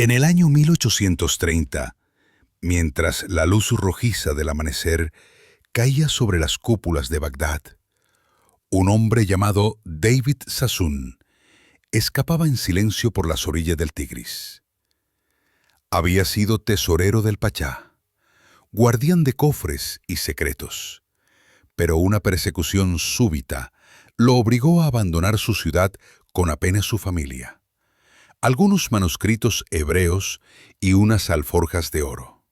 En el año 1830, mientras la luz rojiza del amanecer caía sobre las cúpulas de Bagdad, un hombre llamado David Sassoon escapaba en silencio por las orillas del Tigris. Había sido tesorero del Pachá, guardián de cofres y secretos, pero una persecución súbita lo obligó a abandonar su ciudad con apenas su familia, algunos manuscritos hebreos y unas alforjas de oro.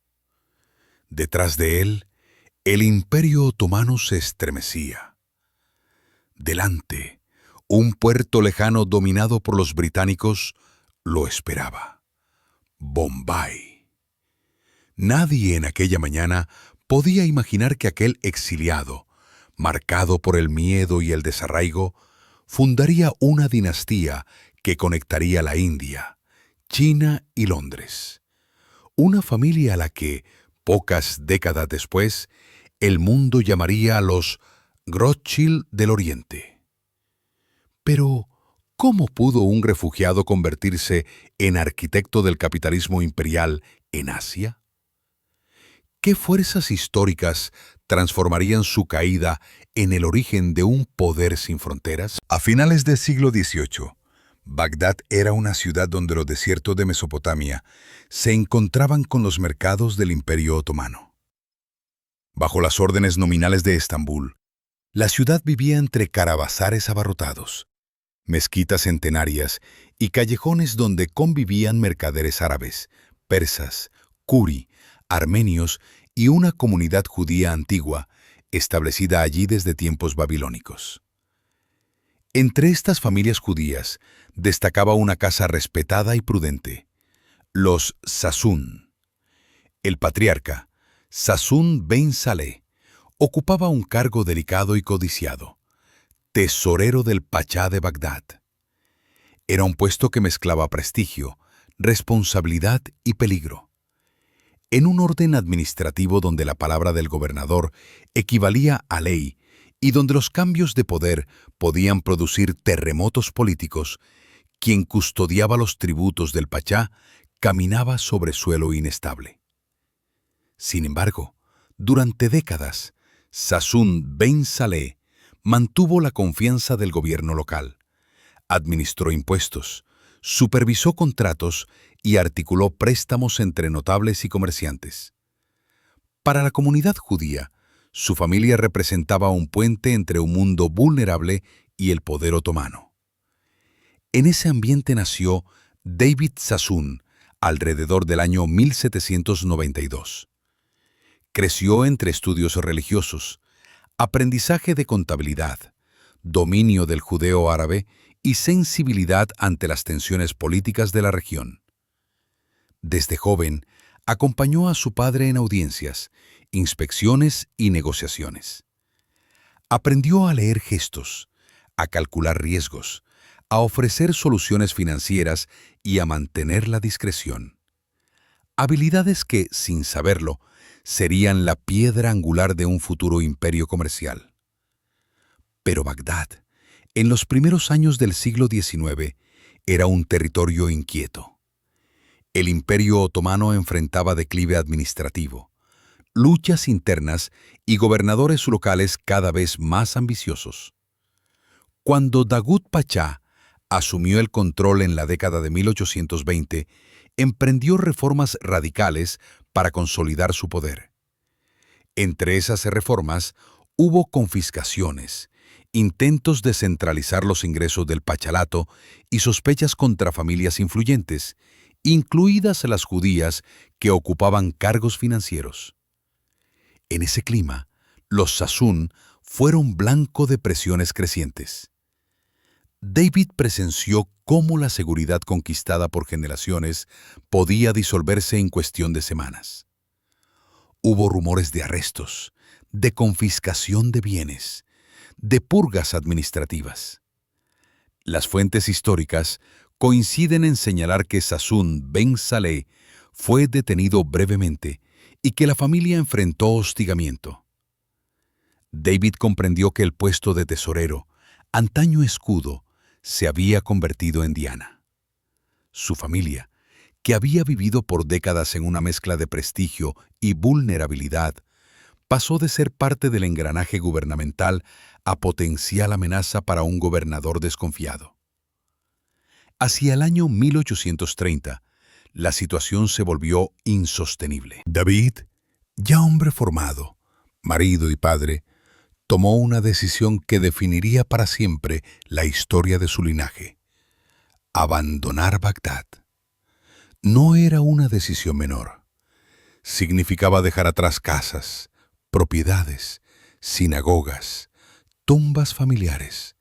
Detrás de él, el Imperio Otomano se estremecía. Delante, un puerto lejano dominado por los británicos lo esperaba: Bombay. Nadie en aquella mañana podía imaginar que aquel exiliado, marcado por el miedo y el desarraigo, fundaría una dinastía que conectaría la India, China y Londres. Una familia a la que, pocas décadas después, el mundo llamaría a los Rothschild del Oriente. Pero, ¿cómo pudo un refugiado convertirse en arquitecto del capitalismo imperial en Asia? ¿Qué fuerzas históricas transformarían su caída en el origen de un poder sin fronteras? A finales del siglo XVIII, Bagdad era una ciudad donde los desiertos de Mesopotamia se encontraban con los mercados del Imperio Otomano. Bajo las órdenes nominales de Estambul, la ciudad vivía entre carabazares abarrotados, mezquitas centenarias y callejones donde convivían mercaderes árabes, persas, curi, armenios y una comunidad judía antigua, establecida allí desde tiempos babilónicos. Entre estas familias judías destacaba una casa respetada y prudente: los Sassoon. El patriarca, Sassoon ben Saleh, ocupaba un cargo delicado y codiciado: tesorero del Pachá de Bagdad. Era un puesto que mezclaba prestigio, responsabilidad y peligro. En un orden administrativo donde la palabra del gobernador equivalía a ley y donde los cambios de poder podían producir terremotos políticos, quien custodiaba los tributos del Pachá caminaba sobre suelo inestable. Sin embargo, durante décadas, Sassoon ben Saleh mantuvo la confianza del gobierno local, administró impuestos, supervisó contratos y articuló préstamos entre notables y comerciantes. Para la comunidad judía, su familia representaba un puente entre un mundo vulnerable y el poder otomano. En ese ambiente nació David Sassoon alrededor del año 1792. Creció entre estudios religiosos, aprendizaje de contabilidad, dominio del judeo árabe y sensibilidad ante las tensiones políticas de la región. Desde joven, acompañó a su padre en audiencias, inspecciones y negociaciones. Aprendió a leer gestos, a calcular riesgos, a ofrecer soluciones financieras y a mantener la discreción. Habilidades que, sin saberlo, serían la piedra angular de un futuro imperio comercial. Pero Bagdad, en los primeros años del siglo XIX, era un territorio inquieto. El Imperio Otomano enfrentaba declive administrativo, luchas internas y gobernadores locales cada vez más ambiciosos. Cuando Davud Pachá asumió el control en la década de 1820, emprendió reformas radicales para consolidar su poder. Entre esas reformas hubo confiscaciones, intentos de centralizar los ingresos del Pachalato y sospechas contra familias influyentes, incluidas las judías que ocupaban cargos financieros. En ese clima, los Sassoon fueron blanco de presiones crecientes. David presenció cómo la seguridad conquistada por generaciones podía disolverse en cuestión de semanas. Hubo rumores de arrestos, de confiscación de bienes, de purgas administrativas. Las fuentes históricas coinciden en señalar que Sassoon ben Saleh fue detenido brevemente y que la familia enfrentó hostigamiento. David comprendió que el puesto de tesorero, antaño escudo, se había convertido en diana. Su familia, que había vivido por décadas en una mezcla de prestigio y vulnerabilidad, pasó de ser parte del engranaje gubernamental a potencial amenaza para un gobernador desconfiado. Hacia el año 1830, la situación se volvió insostenible. David, ya hombre formado, marido y padre, tomó una decisión que definiría para siempre la historia de su linaje: abandonar Bagdad. No era una decisión menor. Significaba dejar atrás casas, propiedades, sinagogas, tumbas familiares,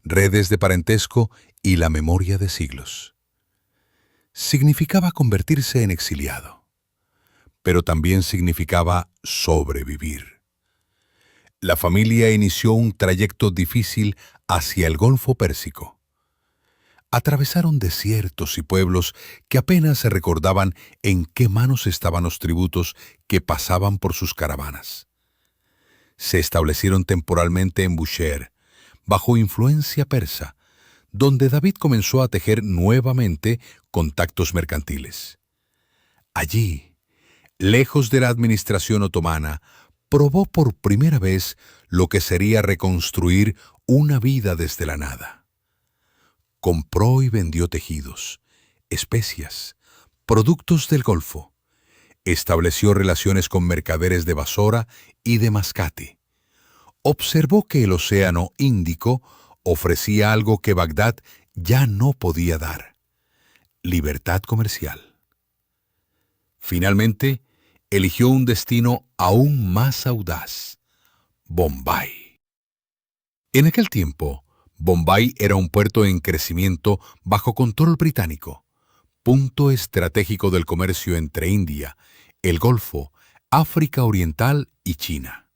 redes de parentesco y la memoria de siglos. Significaba convertirse en exiliado, pero también significaba sobrevivir. La familia inició un trayecto difícil hacia el Golfo Pérsico. Atravesaron desiertos y pueblos que apenas se recordaban en qué manos estaban los tributos que pasaban por sus caravanas. Se establecieron temporalmente en Bushehr, bajo influencia persa, donde David comenzó a tejer nuevamente contactos mercantiles. Allí, lejos de la administración otomana, probó por primera vez lo que sería reconstruir una vida desde la nada. Compró y vendió tejidos, especias, productos del Golfo. Estableció relaciones con mercaderes de Basora y de Mascate. Observó que el Océano Índico ofrecía algo que Bagdad ya no podía dar: libertad comercial. Finalmente, eligió un destino aún más audaz: Bombay. En aquel tiempo, Bombay era un puerto en crecimiento bajo control británico, punto estratégico del comercio entre India, el Golfo, África Oriental y China.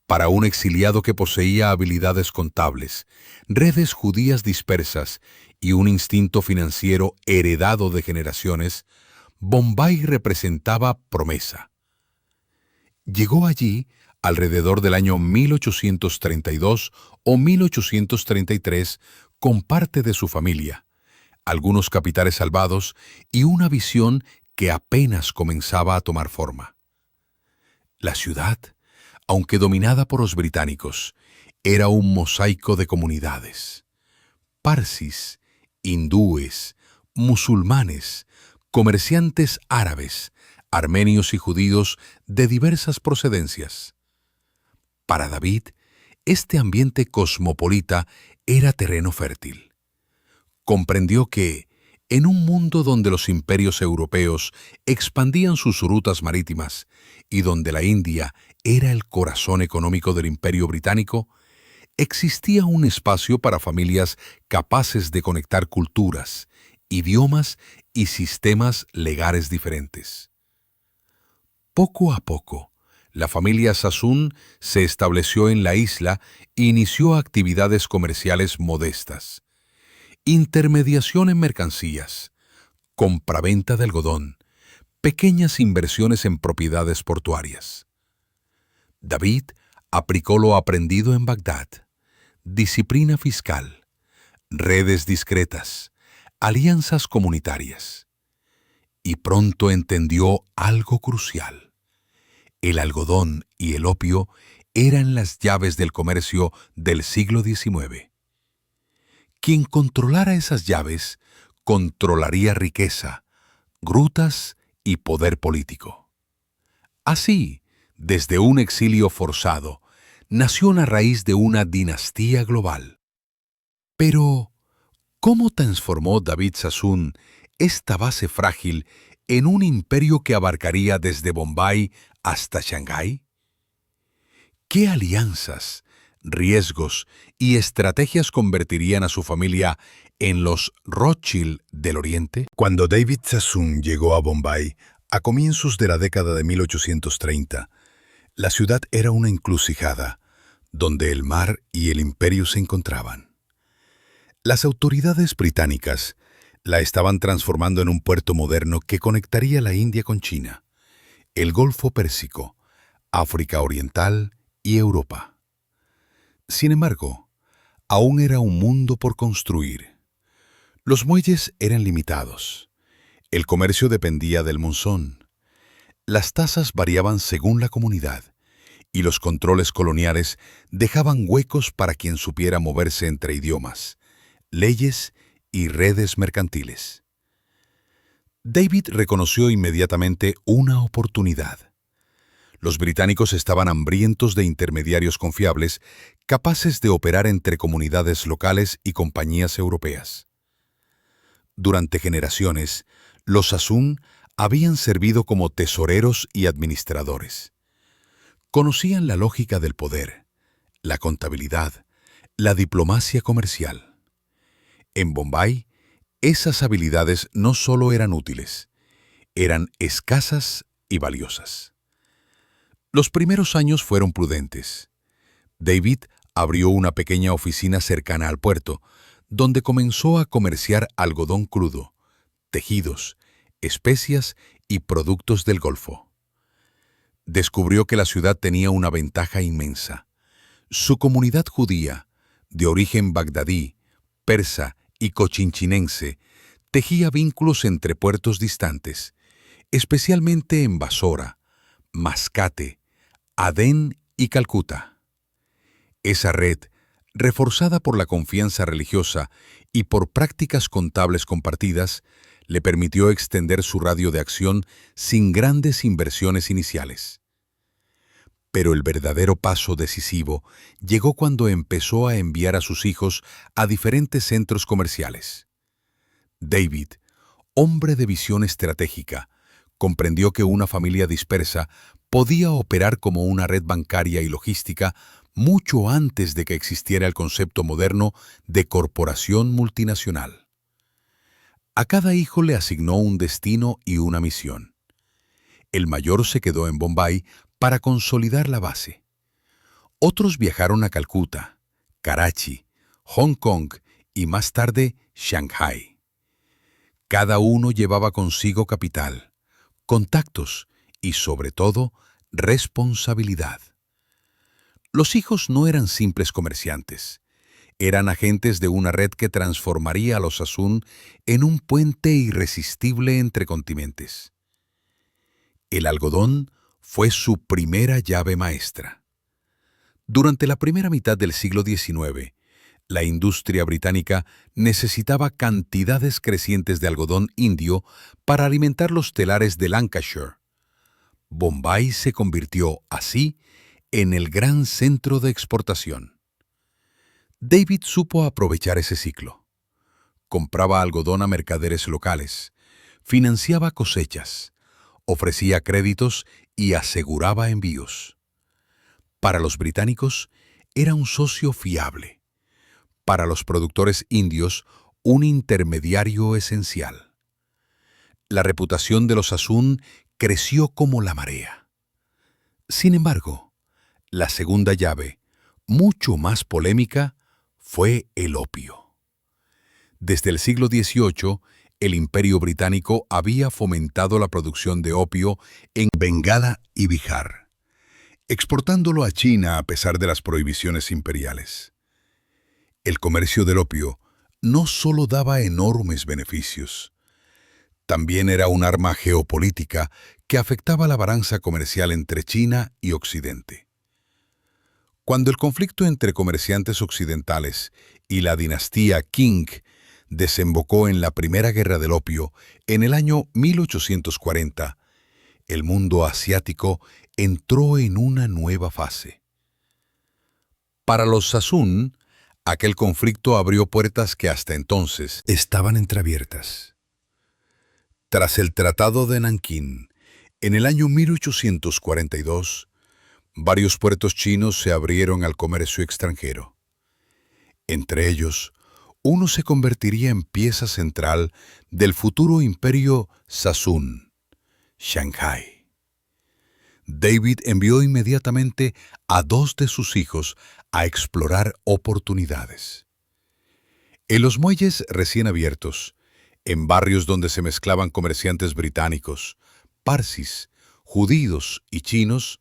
Para un exiliado que poseía habilidades contables, redes judías dispersas y un instinto financiero heredado de generaciones, Bombay representaba promesa. Llegó allí alrededor del año 1832 o 1833 con parte de su familia, algunos capitales salvados y una visión que apenas comenzaba a tomar forma. La ciudad, aunque dominada por los británicos, era un mosaico de comunidades: parsis, hindúes, musulmanes, comerciantes árabes, armenios y judíos de diversas procedencias. Para David, este ambiente cosmopolita era terreno fértil. Comprendió que, en un mundo donde los imperios europeos expandían sus rutas marítimas y donde la India era el corazón económico del Imperio Británico, existía un espacio para familias capaces de conectar culturas, idiomas y sistemas legales diferentes. Poco a poco, la familia Sassoon se estableció en la isla e inició actividades comerciales modestas: intermediación en mercancías, compraventa de algodón, pequeñas inversiones en propiedades portuarias. David aplicó lo aprendido en Bagdad: disciplina fiscal, redes discretas, alianzas comunitarias. Y pronto entendió algo crucial: el algodón y el opio eran las llaves del comercio del siglo XIX. Quien controlara esas llaves, controlaría riqueza, grutas y poder político. Así, desde un exilio forzado, nació la raíz de una dinastía global. Pero, ¿cómo transformó David Sassoon esta base frágil en un imperio que abarcaría desde Bombay hasta Shanghái? ¿Qué alianzas, riesgos y estrategias convertirían a su familia en los Rothschild del Oriente? Cuando David Sassoon llegó a Bombay a comienzos de la década de 1830, la ciudad era una encrucijada donde el mar y el imperio se encontraban. Las autoridades británicas la estaban transformando en un puerto moderno que conectaría la India con China, el Golfo Pérsico, África Oriental y Europa. Sin embargo, aún era un mundo por construir. Los muelles eran limitados. El comercio dependía del monzón. Las tasas variaban según la comunidad, y los controles coloniales dejaban huecos para quien supiera moverse entre idiomas, leyes y redes mercantiles. David reconoció inmediatamente una oportunidad. Los británicos estaban hambrientos de intermediarios confiables, capaces de operar entre comunidades locales y compañías europeas. Durante generaciones, los Sassoon habían servido como tesoreros y administradores. Conocían la lógica del poder, la contabilidad, la diplomacia comercial. En Bombay, esas habilidades no solo eran útiles, eran escasas y valiosas. Los primeros años fueron prudentes. David abrió una pequeña oficina cercana al puerto, donde comenzó a comerciar algodón crudo, tejidos, especias y productos del Golfo. Descubrió que la ciudad tenía una ventaja inmensa. Su comunidad judía, de origen bagdadí, persa y cochinchinense, tejía vínculos entre puertos distantes, especialmente en Basora, Mascate, Adén y Calcuta. Esa red, reforzada por la confianza religiosa y por prácticas contables compartidas, le permitió extender su radio de acción sin grandes inversiones iniciales. Pero el verdadero paso decisivo llegó cuando empezó a enviar a sus hijos a diferentes centros comerciales. David, hombre de visión estratégica, comprendió que una familia dispersa podía operar como una red bancaria y logística mucho antes de que existiera el concepto moderno de corporación multinacional. A cada hijo le asignó un destino y una misión. El mayor se quedó en Bombay para consolidar la base. Otros viajaron a Calcuta, Karachi, Hong Kong y más tarde Shanghái. Cada uno llevaba consigo capital, contactos y, sobre todo, responsabilidad. Los hijos no eran simples comerciantes. Eran agentes de una red que transformaría a los Sassoon en un puente irresistible entre continentes. El algodón fue su primera llave maestra. Durante la primera mitad del siglo XIX, la industria británica necesitaba cantidades crecientes de algodón indio para alimentar los telares de Lancashire. Bombay se convirtió, así, en el gran centro de exportación. David supo aprovechar ese ciclo. Compraba algodón a mercaderes locales, financiaba cosechas, ofrecía créditos y aseguraba envíos. Para los británicos, era un socio fiable. Para los productores indios, un intermediario esencial. La reputación de los Sassoon creció como la marea. Sin embargo, la segunda llave, mucho más polémica, fue el opio. Desde el siglo XVIII, el Imperio Británico había fomentado la producción de opio en Bengala y Bihar, exportándolo a China a pesar de las prohibiciones imperiales. El comercio del opio no solo daba enormes beneficios, también era un arma geopolítica que afectaba la balanza comercial entre China y Occidente. Cuando el conflicto entre comerciantes occidentales y la dinastía Qing desembocó en la Primera Guerra del Opio en el año 1840, el mundo asiático entró en una nueva fase. Para los Sassoon, aquel conflicto abrió puertas que hasta entonces estaban entreabiertas. Tras el Tratado de Nankín, en el año 1842, varios puertos chinos se abrieron al comercio extranjero. Entre ellos, uno se convertiría en pieza central del futuro imperio Sassoon, Shanghái. David envió inmediatamente a 2 de sus hijos a explorar oportunidades. En los muelles recién abiertos, en barrios donde se mezclaban comerciantes británicos, parsis, judíos y chinos,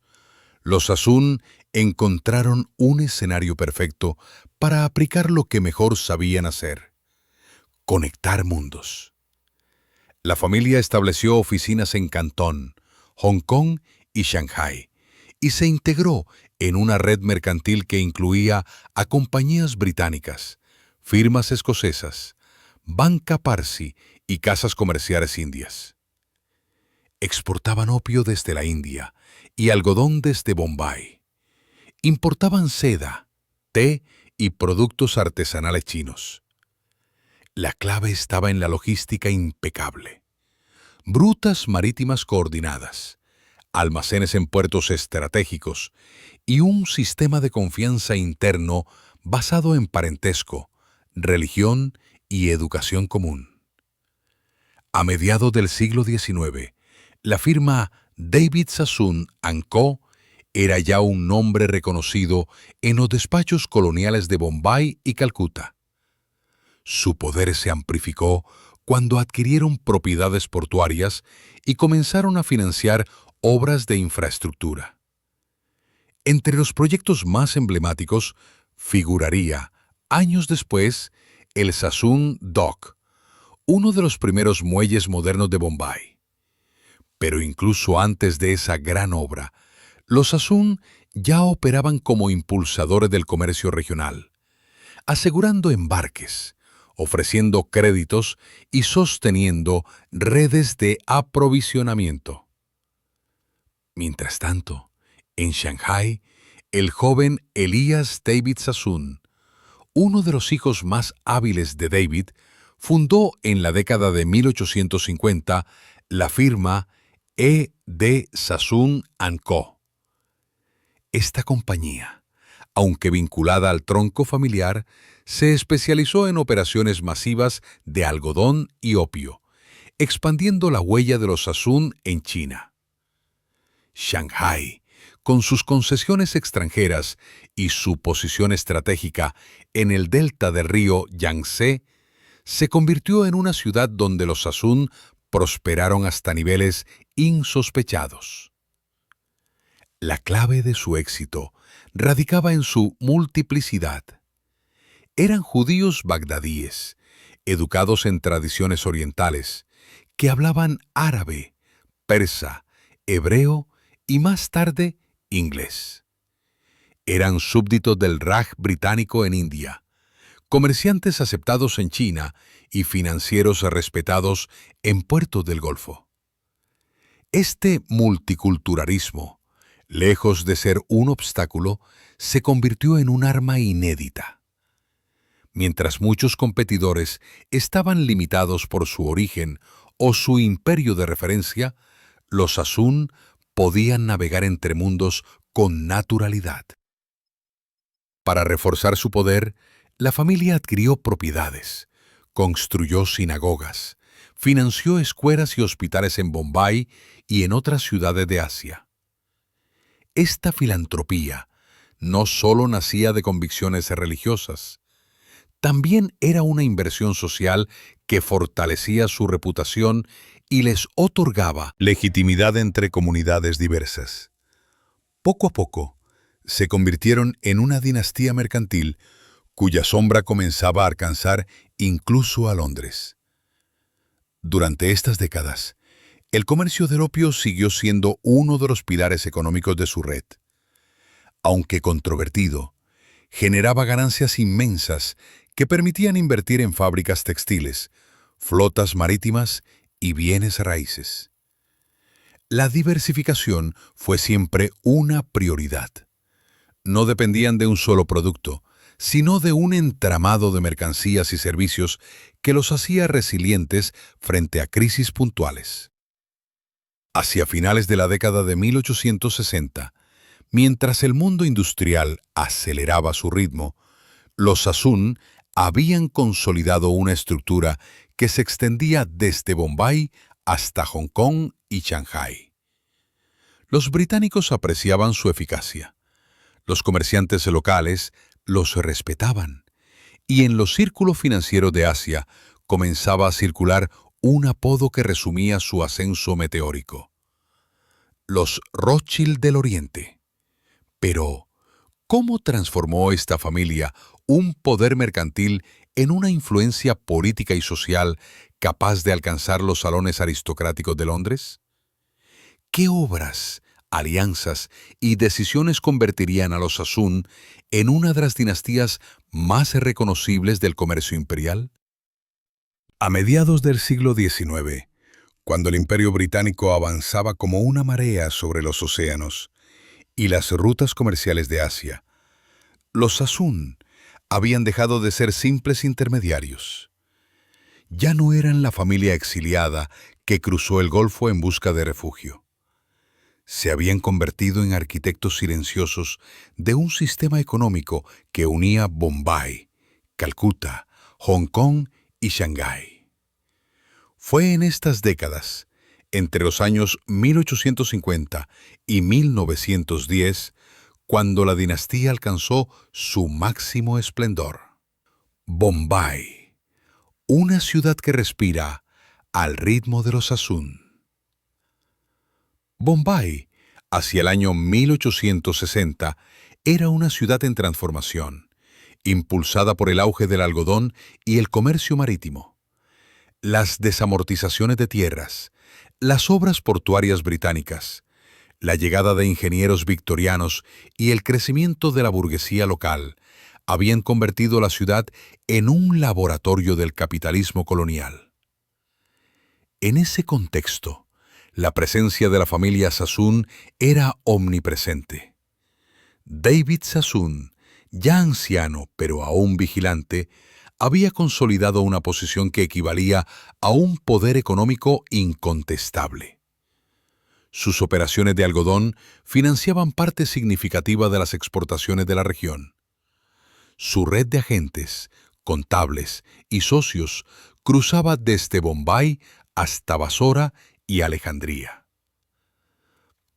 los Sassoon encontraron un escenario perfecto para aplicar lo que mejor sabían hacer: conectar mundos. La familia estableció oficinas en Cantón, Hong Kong y Shanghái, y se integró en una red mercantil que incluía a compañías británicas, firmas escocesas, banca Parsi y casas comerciales indias. Exportaban opio desde la India y algodón desde Bombay. Importaban seda, té y productos artesanales chinos. La clave estaba en la logística impecable. Rutas marítimas coordinadas, almacenes en puertos estratégicos y un sistema de confianza interno basado en parentesco, religión y educación común. A mediados del siglo XIX, la firma David Sassoon Co. era ya un nombre reconocido en los despachos coloniales de Bombay y Calcuta. Su poder se amplificó cuando adquirieron propiedades portuarias y comenzaron a financiar obras de infraestructura. Entre los proyectos más emblemáticos figuraría, años después, el Sassoon Dock, uno de los primeros muelles modernos de Bombay. Pero incluso antes de esa gran obra, los Sassoon ya operaban como impulsadores del comercio regional, asegurando embarques, ofreciendo créditos y sosteniendo redes de aprovisionamiento. Mientras tanto, en Shanghái, el joven Elias David Sassoon, uno de los hijos más hábiles de David, fundó en la década de 1850 la firma E.D. Sassoon Co. Esta compañía, aunque vinculada al tronco familiar, se especializó en operaciones masivas de algodón y opio, expandiendo la huella de los Sassoon en China. Shanghái, con sus concesiones extranjeras y su posición estratégica en el delta del río Yangtze, se convirtió en una ciudad donde los Sassoon prosperaron hasta niveles insospechados. La clave de su éxito radicaba en su multiplicidad. Eran judíos bagdadíes, educados en tradiciones orientales, que hablaban árabe, persa, hebreo y más tarde inglés. Eran súbditos del Raj británico en India, comerciantes aceptados en China y financieros respetados en puertos del Golfo. Este multiculturalismo, lejos de ser un obstáculo, se convirtió en un arma inédita. Mientras muchos competidores estaban limitados por su origen o su imperio de referencia, los Sassoon podían navegar entre mundos con naturalidad. Para reforzar su poder, la familia adquirió propiedades, construyó sinagogas, financió escuelas y hospitales en Bombay y en otras ciudades de Asia. Esta filantropía no solo nacía de convicciones religiosas, también era una inversión social que fortalecía su reputación y les otorgaba legitimidad entre comunidades diversas. Poco a poco, se convirtieron en una dinastía mercantil cuya sombra comenzaba a alcanzar incluso a Londres. Durante estas décadas, el comercio del opio siguió siendo uno de los pilares económicos de su red. Aunque controvertido, generaba ganancias inmensas que permitían invertir en fábricas textiles, flotas marítimas y bienes raíces. La diversificación fue siempre una prioridad. No dependían de un solo producto, sino de un entramado de mercancías y servicios que los hacía resilientes frente a crisis puntuales. Hacia finales de la década de 1860, mientras el mundo industrial aceleraba su ritmo, los Sassoon habían consolidado una estructura que se extendía desde Bombay hasta Hong Kong y Shanghái. Los británicos apreciaban su eficacia. Los comerciantes locales los respetaban. Y en los círculos financieros de Asia comenzaba a circular un apodo que resumía su ascenso meteórico: los Rothschild del Oriente. Pero, ¿cómo transformó esta familia un poder mercantil en una influencia política y social capaz de alcanzar los salones aristocráticos de Londres? ¿Qué obras, alianzas y decisiones convertirían a los Sassoon en una de las dinastías más reconocibles del comercio imperial? A mediados del siglo XIX, cuando el Imperio Británico avanzaba como una marea sobre los océanos y las rutas comerciales de Asia, los Sassoon habían dejado de ser simples intermediarios. Ya no eran la familia exiliada que cruzó el Golfo en busca de refugio. Se habían convertido en arquitectos silenciosos de un sistema económico que unía Bombay, Calcuta, Hong Kong y Shanghái. Fue en estas décadas, entre los años 1850 y 1910, cuando la dinastía alcanzó su máximo esplendor. Bombay, una ciudad que respira al ritmo de los Sassoon. Bombay, hacia el año 1860, era una ciudad en transformación, impulsada por el auge del algodón y el comercio marítimo. Las desamortizaciones de tierras, las obras portuarias británicas, la llegada de ingenieros victorianos y el crecimiento de la burguesía local habían convertido la ciudad en un laboratorio del capitalismo colonial. En ese contexto, la presencia de la familia Sassoon era omnipresente. David Sassoon, ya anciano pero aún vigilante, había consolidado una posición que equivalía a un poder económico incontestable. Sus operaciones de algodón financiaban parte significativa de las exportaciones de la región. Su red de agentes, contables y socios cruzaba desde Bombay hasta Basora y Alejandría.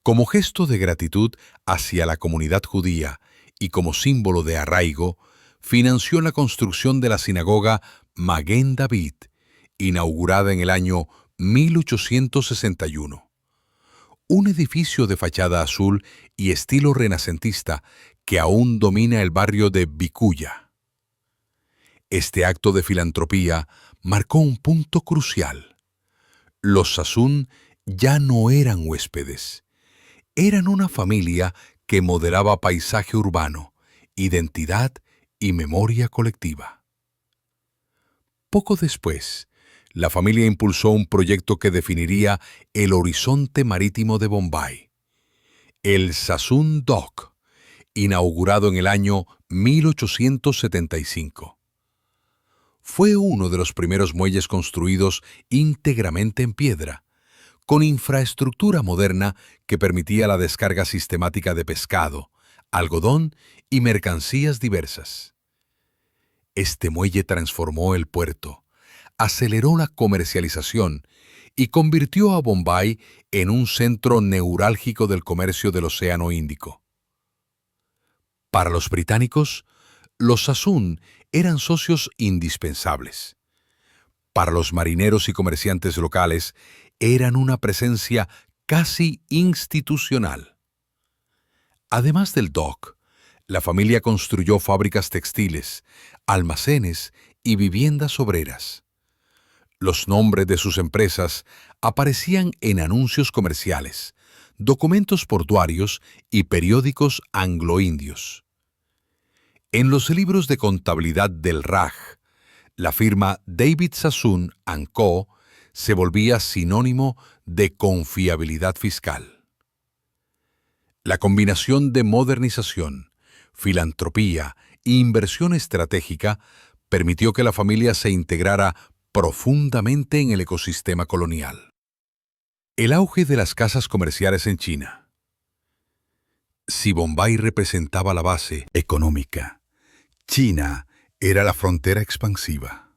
Como gesto de gratitud hacia la comunidad judía y como símbolo de arraigo, financió la construcción de la sinagoga Maguen David, inaugurada en el año 1861. Un edificio de fachada azul y estilo renacentista que aún domina el barrio de Bikuya. Este acto de filantropía marcó un punto crucial. Los Sassoon ya no eran huéspedes. Eran una familia que modelaba paisaje urbano, identidad y memoria colectiva. Poco después, la familia impulsó un proyecto que definiría el horizonte marítimo de Bombay, el Sassoon Dock, inaugurado en el año 1875. Fue uno de los primeros muelles construidos íntegramente en piedra, con infraestructura moderna que permitía la descarga sistemática de pescado, algodón y mercancías diversas. Este muelle transformó el puerto, aceleró la comercialización y convirtió a Bombay en un centro neurálgico del comercio del Océano Índico. Para los británicos, los Sassoon eran socios indispensables. Para los marineros y comerciantes locales, eran una presencia casi institucional. Además del dock, la familia construyó fábricas textiles, almacenes y viviendas obreras. Los nombres de sus empresas aparecían en anuncios comerciales, documentos portuarios y periódicos anglo-indios. En los libros de contabilidad del Raj, la firma David Sassoon & Co. se volvía sinónimo de confiabilidad fiscal. La combinación de modernización, filantropía e inversión estratégica permitió que la familia se integrara profundamente en el ecosistema colonial. El auge de las casas comerciales en China. Si Bombay representaba la base económica, China era la frontera expansiva.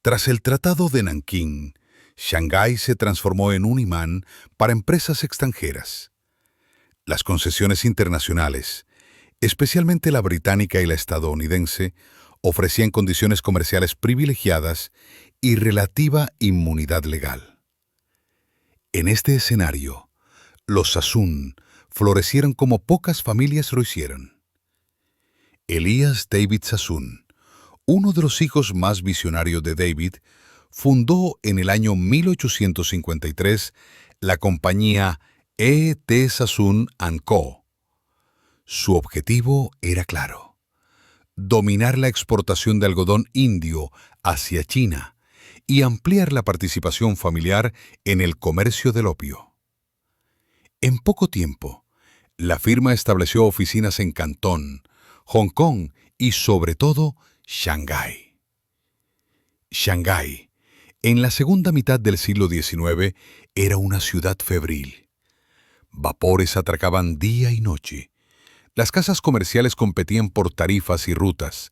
Tras el Tratado de Nankín, Shanghái se transformó en un imán para empresas extranjeras. Las concesiones internacionales, especialmente la británica y la estadounidense, ofrecían condiciones comerciales privilegiadas y relativa inmunidad legal. En este escenario, los Sassoon florecieron como pocas familias lo hicieron. Elias David Sassoon, Uno de los hijos más visionarios de David fundó en el año 1853 la compañía E.T. Sassoon Co. Su objetivo era claro: dominar la exportación de algodón indio hacia China y ampliar la participación familiar en el comercio del opio. En poco tiempo, la firma estableció oficinas en Cantón, Hong Kong y, sobre todo, Shanghái. Shanghái, en la segunda mitad del siglo XIX, era una ciudad febril. Vapores atracaban día y noche. Las casas comerciales competían por tarifas y rutas,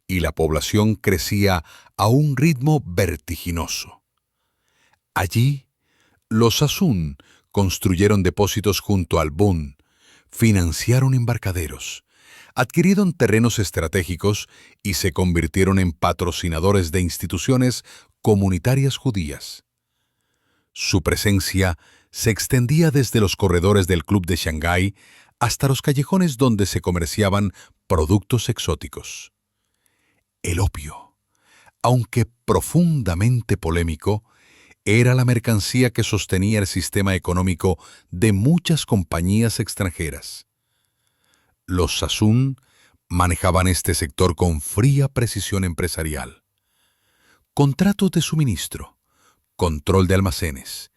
y la población crecía a un ritmo vertiginoso. Allí, los Sassoon construyeron depósitos junto al Bund, financiaron embarcaderos, adquirieron terrenos estratégicos y se convirtieron en patrocinadores de instituciones comunitarias judías. Su presencia se extendía desde los corredores del Club de Shanghái hasta los callejones donde se comerciaban productos exóticos. El opio, aunque profundamente polémico, era la mercancía que sostenía el sistema económico de muchas compañías extranjeras. Los Sassoon manejaban este sector con fría precisión empresarial. Contratos de suministro, control de almacenes,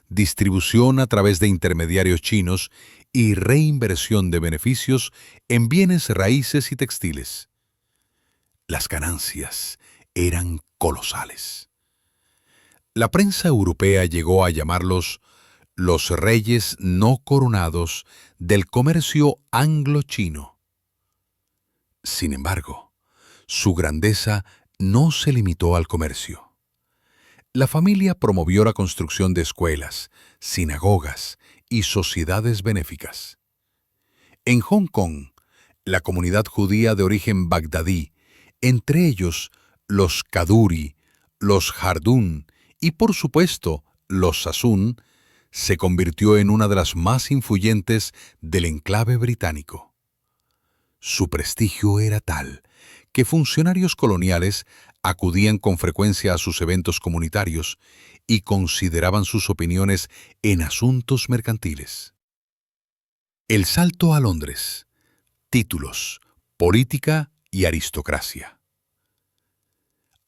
distribución a través de intermediarios chinos y reinversión de beneficios en bienes raíces y textiles. Las ganancias eran colosales. La prensa europea llegó a llamarlos los reyes no coronados del comercio anglo-chino. Sin embargo, su grandeza no se limitó al comercio. La familia promovió la construcción de escuelas, sinagogas y sociedades benéficas. En Hong Kong, la comunidad judía de origen bagdadí, entre ellos los Kaduri, los Jardún y, por supuesto, los Sassoon, se convirtió en una de las más influyentes del enclave británico. Su prestigio era tal que funcionarios coloniales acudían con frecuencia a sus eventos comunitarios y consideraban sus opiniones en asuntos mercantiles. El salto a Londres. Títulos, política y aristocracia.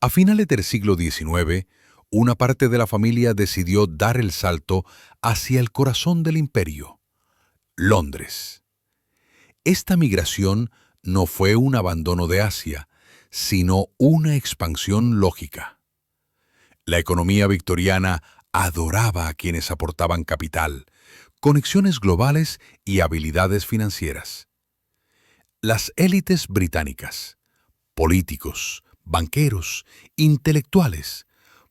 A finales del siglo XIX, una parte de la familia decidió dar el salto hacia el corazón del imperio, Londres. Esta migración no fue un abandono de Asia, sino una expansión lógica. La economía victoriana adoraba a quienes aportaban capital, conexiones globales y habilidades financieras. Las élites británicas, políticos, banqueros, intelectuales,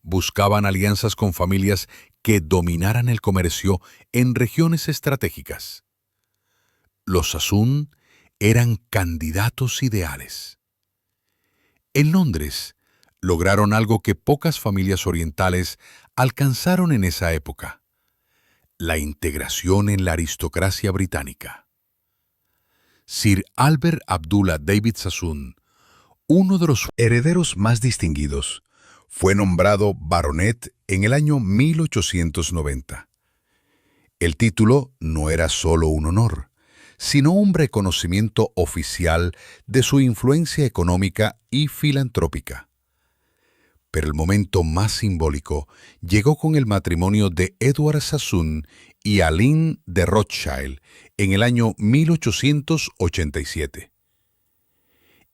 buscaban alianzas con familias que dominaran el comercio en regiones estratégicas. Los Sassoon eran candidatos ideales. En Londres, lograron algo que pocas familias orientales alcanzaron en esa época: la integración en la aristocracia británica. Sir Albert Abdullah David Sassoon, uno de los herederos más distinguidos, fue nombrado baronet en el año 1890. El título no era solo un honor, sino un reconocimiento oficial de su influencia económica y filantrópica. Pero el momento más simbólico llegó con el matrimonio de Edward Sassoon y Aline de Rothschild en el año 1887.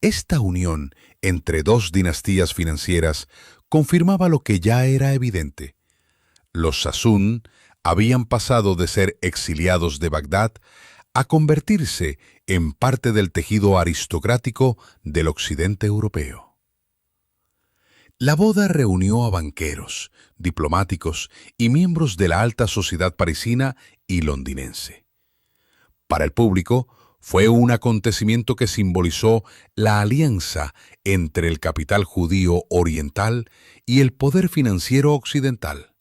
Esta unión entre dos dinastías financieras confirmaba lo que ya era evidente: los Sassoon habían pasado de ser exiliados de Bagdad a convertirse en parte del tejido aristocrático del occidente europeo. La boda reunió a banqueros, diplomáticos y miembros de la alta sociedad parisina y londinense. Para el público, fue un acontecimiento que simbolizó la alianza entre el capital judío oriental y el poder financiero occidental.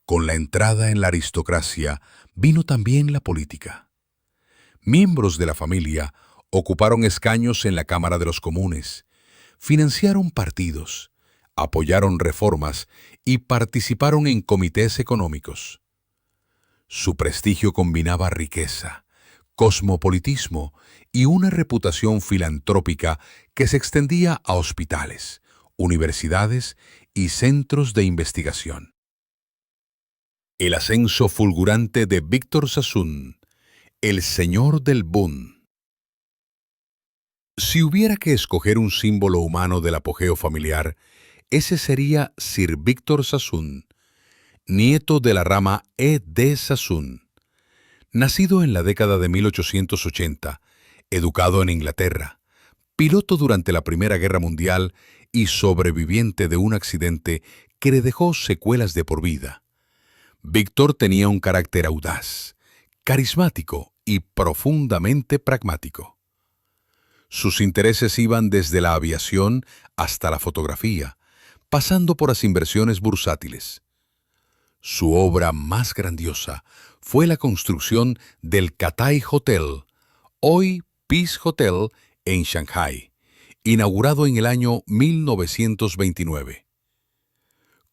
Con la entrada en la aristocracia vino también la política. Miembros de la familia ocuparon escaños en la Cámara de los Comunes, Financiaron partidos, apoyaron reformas y participaron en comités económicos. Su prestigio combinaba riqueza, cosmopolitismo y una reputación filantrópica que se extendía a hospitales, universidades y centros de investigación. El ascenso fulgurante de Víctor Sassoon, el señor del boom. Si hubiera que escoger un símbolo humano del apogeo familiar, ese sería Sir Víctor Sassoon, nieto de la rama E. de Sassoon. Nacido en la década de 1880, educado en Inglaterra, piloto durante la Primera Guerra Mundial y sobreviviente de un accidente que le dejó secuelas de por vida, Víctor tenía un carácter audaz, carismático y profundamente pragmático. Sus intereses iban desde la aviación hasta la fotografía, pasando por las inversiones bursátiles. Su obra más grandiosa fue la construcción del Cathay Hotel, hoy Peace Hotel, en Shanghái, inaugurado en el año 1929.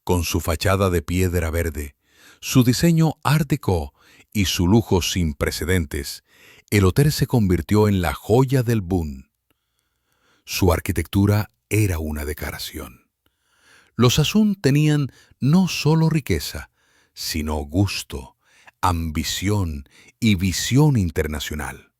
Con su fachada de piedra verde, su diseño Art Deco y su lujo sin precedentes, el hotel se convirtió en la joya del boom. Su arquitectura era una declaración. Los Sassoon tenían no solo riqueza, sino gusto, ambición y visión internacional.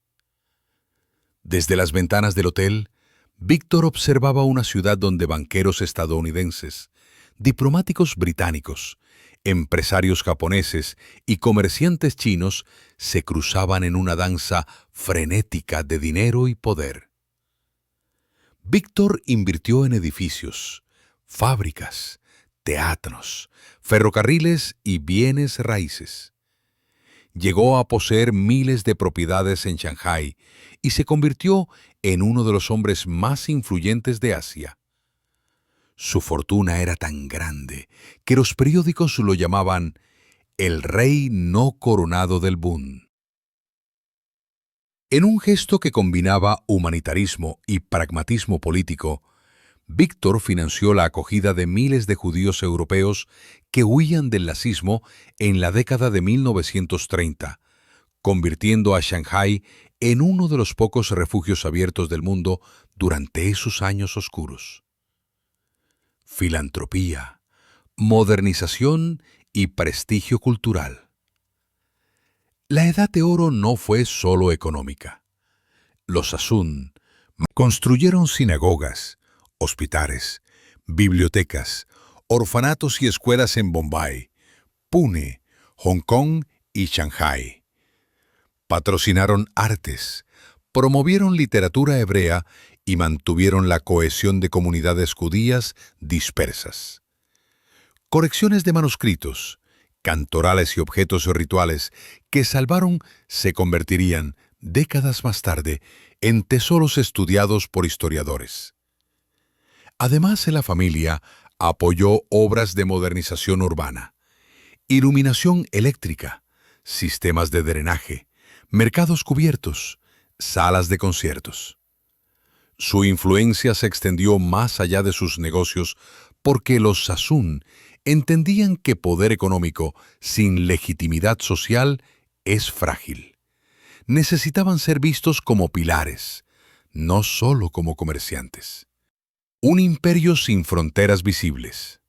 Desde las ventanas del hotel, Víctor observaba una ciudad donde banqueros estadounidenses, diplomáticos británicos, empresarios japoneses y comerciantes chinos se cruzaban en una danza frenética de dinero y poder. Víctor invirtió en edificios, fábricas, teatros, ferrocarriles y bienes raíces. Llegó a poseer miles de propiedades en Shanghái y se convirtió en uno de los hombres más influyentes de Asia. Su fortuna era tan grande que los periódicos lo llamaban el rey no coronado del boom. En un gesto que combinaba humanitarismo y pragmatismo político, Víctor financió la acogida de miles de judíos europeos que huían del nazismo en la década de 1930, convirtiendo a Shanghái en uno de los pocos refugios abiertos del mundo durante esos años oscuros. Filantropía, modernización y prestigio cultural. La Edad de Oro no fue solo económica. Los Sassoon construyeron sinagogas, hospitales, bibliotecas, orfanatos y escuelas en Bombay, Pune, Hong Kong y Shanghái. Patrocinaron artes, promovieron literatura hebrea y mantuvieron la cohesión de comunidades judías dispersas. Colecciones de manuscritos, cantorales y objetos rituales que salvaron se convertirían, décadas más tarde, en tesoros estudiados por historiadores. Además, la familia apoyó obras de modernización urbana, iluminación eléctrica, sistemas de drenaje, mercados cubiertos, salas de conciertos. Su influencia se extendió más allá de sus negocios porque los Sassoon entendían que poder económico sin legitimidad social es frágil. Necesitaban ser vistos como pilares, no solo como comerciantes. Un imperio sin fronteras visibles.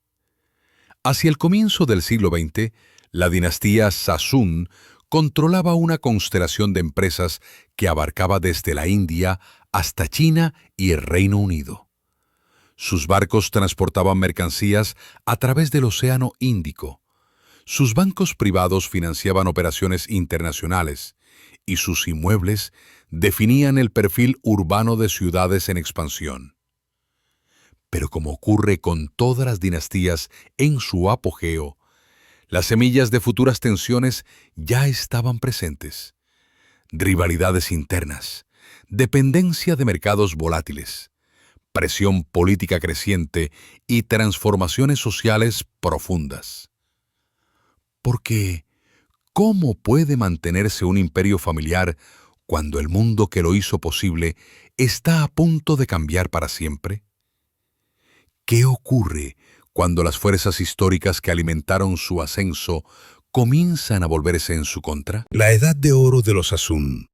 Hacia el comienzo del siglo XX, la dinastía Sassoon controlaba una constelación de empresas que abarcaba desde la India hasta China y el Reino Unido. Sus barcos transportaban mercancías a través del Océano Índico. Sus bancos privados financiaban operaciones internacionales y sus inmuebles definían el perfil urbano de ciudades en expansión. Pero como ocurre con todas las dinastías en su apogeo, las semillas de futuras tensiones ya estaban presentes. Rivalidades internas, dependencia de mercados volátiles, presión política creciente y transformaciones sociales profundas. Porque, ¿cómo puede mantenerse un imperio familiar cuando el mundo que lo hizo posible está a punto de cambiar para siempre? ¿Qué ocurre cuando las fuerzas históricas que alimentaron su ascenso comienzan a volverse en su contra? La Edad de Oro de los Asun,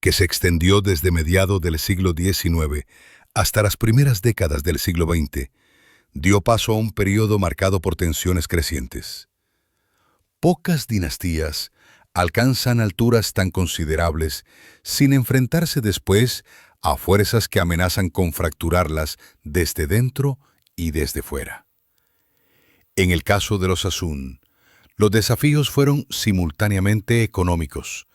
que se extendió desde mediados del siglo XIX hasta las primeras décadas del siglo XX, dio paso a un periodo marcado por tensiones crecientes. Pocas dinastías alcanzan alturas tan considerables sin enfrentarse después a fuerzas que amenazan con fracturarlas desde dentro y desde fuera. En el caso de los Asun, los desafíos fueron simultáneamente económicos,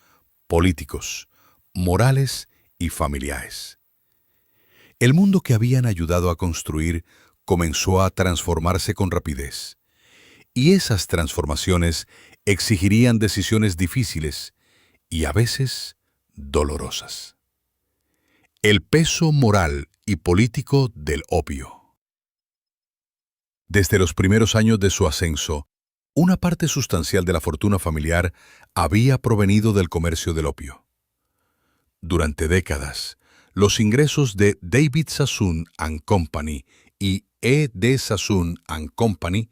políticos, morales y familiares. El mundo que habían ayudado a construir comenzó a transformarse con rapidez, y esas transformaciones exigirían decisiones difíciles y a veces dolorosas. El peso moral y político del opio. Desde los primeros años de su ascenso, una parte sustancial de la fortuna familiar había provenido del comercio del opio. Durante décadas, los ingresos de David Sassoon and Company y E.D. Sassoon and Company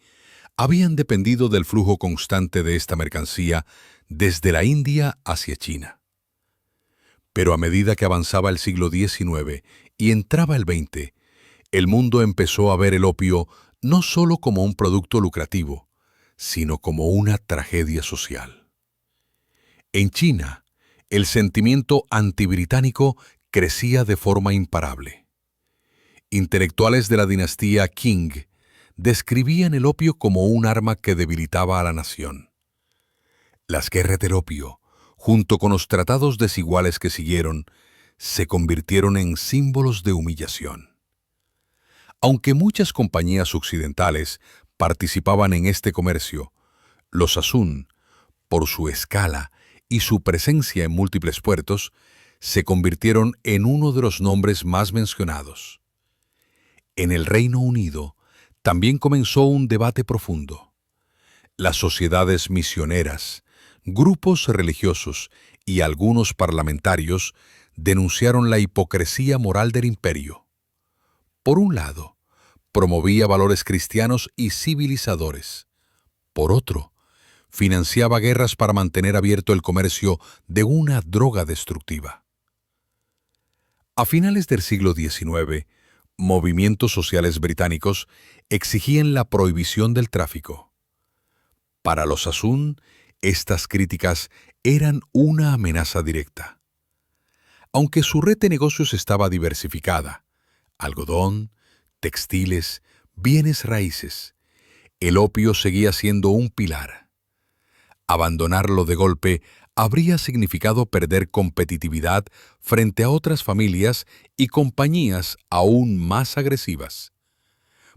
habían dependido del flujo constante de esta mercancía desde la India hacia China. Pero a medida que avanzaba el siglo XIX y entraba el XX, el mundo empezó a ver el opio no solo como un producto lucrativo, sino como una tragedia social. En China, el sentimiento antibritánico crecía de forma imparable. Intelectuales de la dinastía Qing describían el opio como un arma que debilitaba a la nación. Las guerras del opio, junto con los tratados desiguales que siguieron, se convirtieron en símbolos de humillación. Aunque muchas compañías occidentales participaban en este comercio, los Asun, por su escala y su presencia en múltiples puertos, se convirtieron en uno de los nombres más mencionados. En el Reino Unido también comenzó un debate profundo. Las sociedades misioneras, grupos religiosos y algunos parlamentarios denunciaron la hipocresía moral del imperio. Por un lado, promovía valores cristianos y civilizadores. Por otro, financiaba guerras para mantener abierto el comercio de una droga destructiva. A finales del siglo XIX, movimientos sociales británicos exigían la prohibición del tráfico. Para los Asun, estas críticas eran una amenaza directa. Aunque su red de negocios estaba diversificada, algodón, textiles, bienes raíces, el opio seguía siendo un pilar. Abandonarlo de golpe habría significado perder competitividad frente a otras familias y compañías aún más agresivas.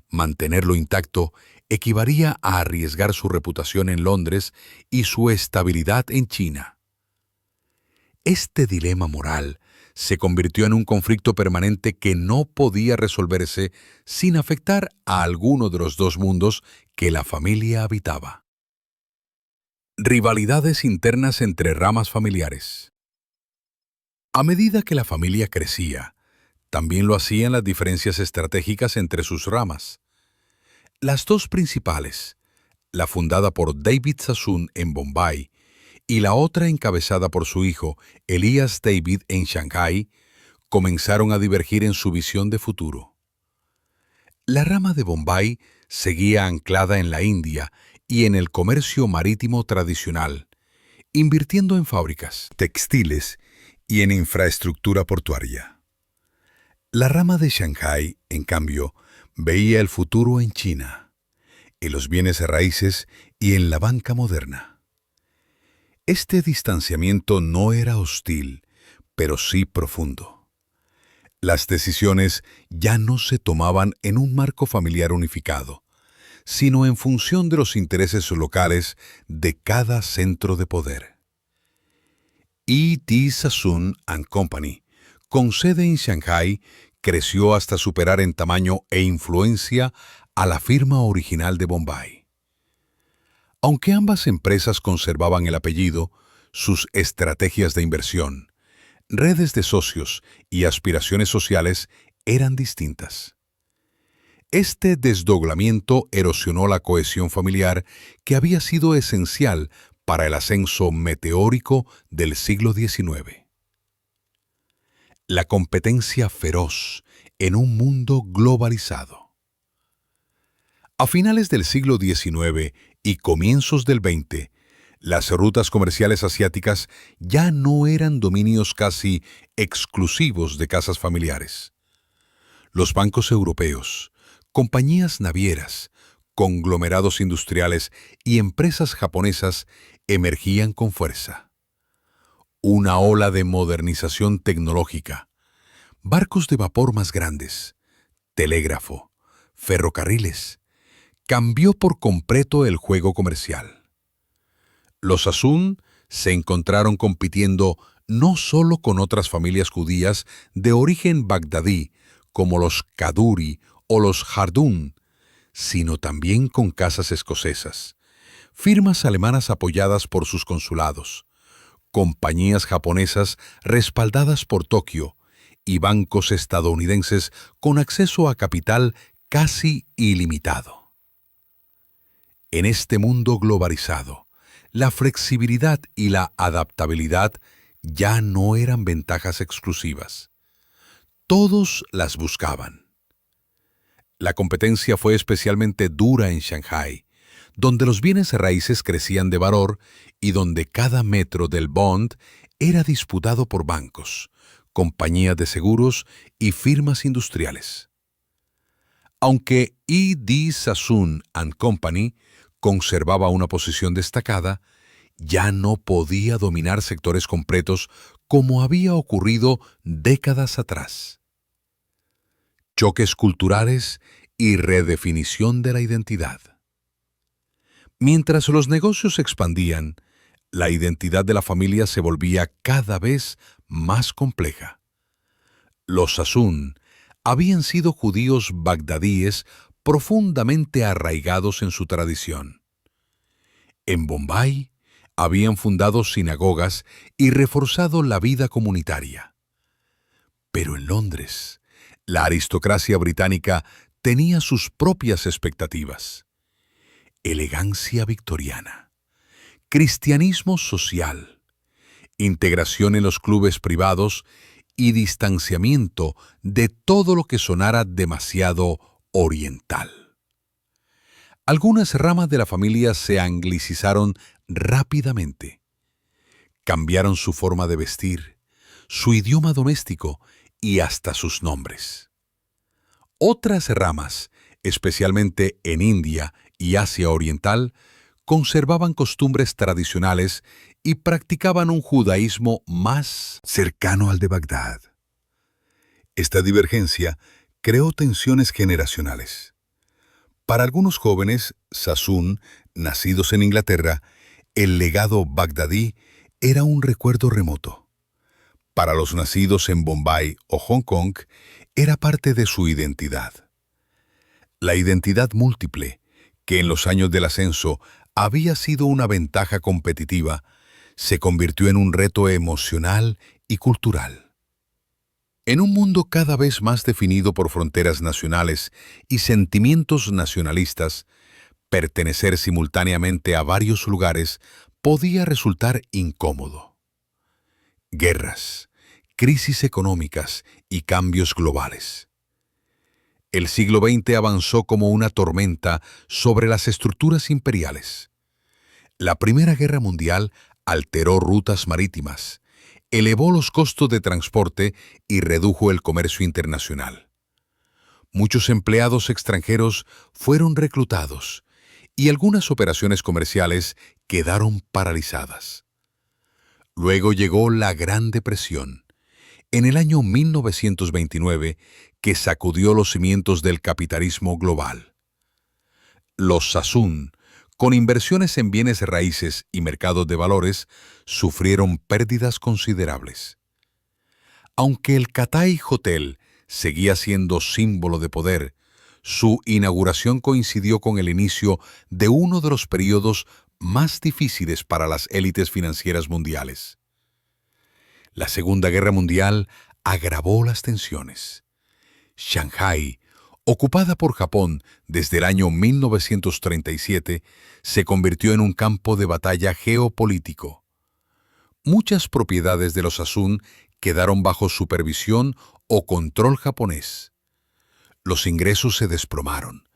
Mantenerlo intacto equivalía a arriesgar su reputación en Londres y su estabilidad en China. Este dilema moral se convirtió en un conflicto permanente que no podía resolverse sin afectar a alguno de los dos mundos que la familia habitaba. Rivalidades internas entre ramas familiares. A medida que la familia crecía, también lo hacían las diferencias estratégicas entre sus ramas. Las dos principales, la fundada por David Sassoon en Bombay y la otra encabezada por su hijo Elias David en Shanghái, comenzaron a divergir en su visión de futuro. La rama de Bombay seguía anclada en la India y en el comercio marítimo tradicional, invirtiendo en fábricas, textiles y en infraestructura portuaria. La rama de Shanghái, en cambio, veía el futuro en China, en los bienes raíces y en la banca moderna. Este distanciamiento no era hostil, pero sí profundo. Las decisiones ya no se tomaban en un marco familiar unificado, sino en función de los intereses locales de cada centro de poder. E.D. Sassoon and Company, con sede en Shanghái, creció hasta superar en tamaño e influencia a la firma original de Bombay. Aunque ambas empresas conservaban el apellido, sus estrategias de inversión, redes de socios y aspiraciones sociales eran distintas. Este desdoblamiento erosionó la cohesión familiar que había sido esencial para el ascenso meteórico del siglo XIX. La competencia feroz en un mundo globalizado. A finales del siglo XIX y comienzos del XX, las rutas comerciales asiáticas ya no eran dominios casi exclusivos de casas familiares. Los bancos europeos, compañías navieras, conglomerados industriales y empresas japonesas emergían con fuerza. Una ola de modernización tecnológica, barcos de vapor más grandes, telégrafo, ferrocarriles, cambió por completo el juego comercial. Los Sassoon se encontraron compitiendo no solo con otras familias judías de origen bagdadí, como los Kaduri o los Jardún, sino también con casas escocesas, firmas alemanas apoyadas por sus consulados, compañías japonesas respaldadas por Tokio y bancos estadounidenses con acceso a capital casi ilimitado. En este mundo globalizado, la flexibilidad y la adaptabilidad ya no eran ventajas exclusivas. Todos las buscaban. La competencia fue especialmente dura en Shanghái, donde los bienes raíces crecían de valor y donde cada metro del bond era disputado por bancos, compañías de seguros y firmas industriales. Aunque E.D. Sassoon & Company conservaba una posición destacada, ya no podía dominar sectores completos como había ocurrido décadas atrás. Choques culturales y redefinición de la identidad. Mientras los negocios se expandían, la identidad de la familia se volvía cada vez más compleja. Los Sassoon habían sido judíos bagdadíes profundamente arraigados en su tradición. En Bombay habían fundado sinagogas y reforzado la vida comunitaria. Pero en Londres, la aristocracia británica tenía sus propias expectativas. Elegancia victoriana, cristianismo social, integración en los clubes privados y distanciamiento de todo lo que sonara demasiado oriental. Algunas ramas de la familia se anglicizaron rápidamente. Cambiaron su forma de vestir, su idioma doméstico y hasta sus nombres. Otras ramas, especialmente en India y Asia Oriental, conservaban costumbres tradicionales y practicaban un judaísmo más cercano al de Bagdad. Esta divergencia creó tensiones generacionales. Para algunos jóvenes Sassoon, nacidos en Inglaterra, el legado bagdadí era un recuerdo remoto. Para los nacidos en Bombay o Hong Kong, era parte de su identidad. La identidad múltiple, que en los años del ascenso había sido una ventaja competitiva, se convirtió en un reto emocional y cultural. En un mundo cada vez más definido por fronteras nacionales y sentimientos nacionalistas, pertenecer simultáneamente a varios lugares podía resultar incómodo. Guerras, crisis económicas y cambios globales. El siglo XX avanzó como una tormenta sobre las estructuras imperiales. La Primera Guerra Mundial alteró rutas marítimas, elevó los costos de transporte y redujo el comercio internacional. Muchos empleados extranjeros fueron reclutados y algunas operaciones comerciales quedaron paralizadas. Luego llegó la Gran Depresión, en el año 1929, que sacudió los cimientos del capitalismo global. Los Sassoon, con inversiones en bienes raíces y mercados de valores, sufrieron pérdidas considerables. Aunque el Cathay Hotel seguía siendo símbolo de poder, su inauguración coincidió con el inicio de uno de los periodos más difíciles para las élites financieras mundiales. La Segunda Guerra Mundial agravó las tensiones. Shanghái, Ocupada por Japón desde el año 1937, se convirtió en un campo de batalla geopolítico. Muchas propiedades de los Asun quedaron bajo supervisión o control japonés. Los ingresos se desplomaron,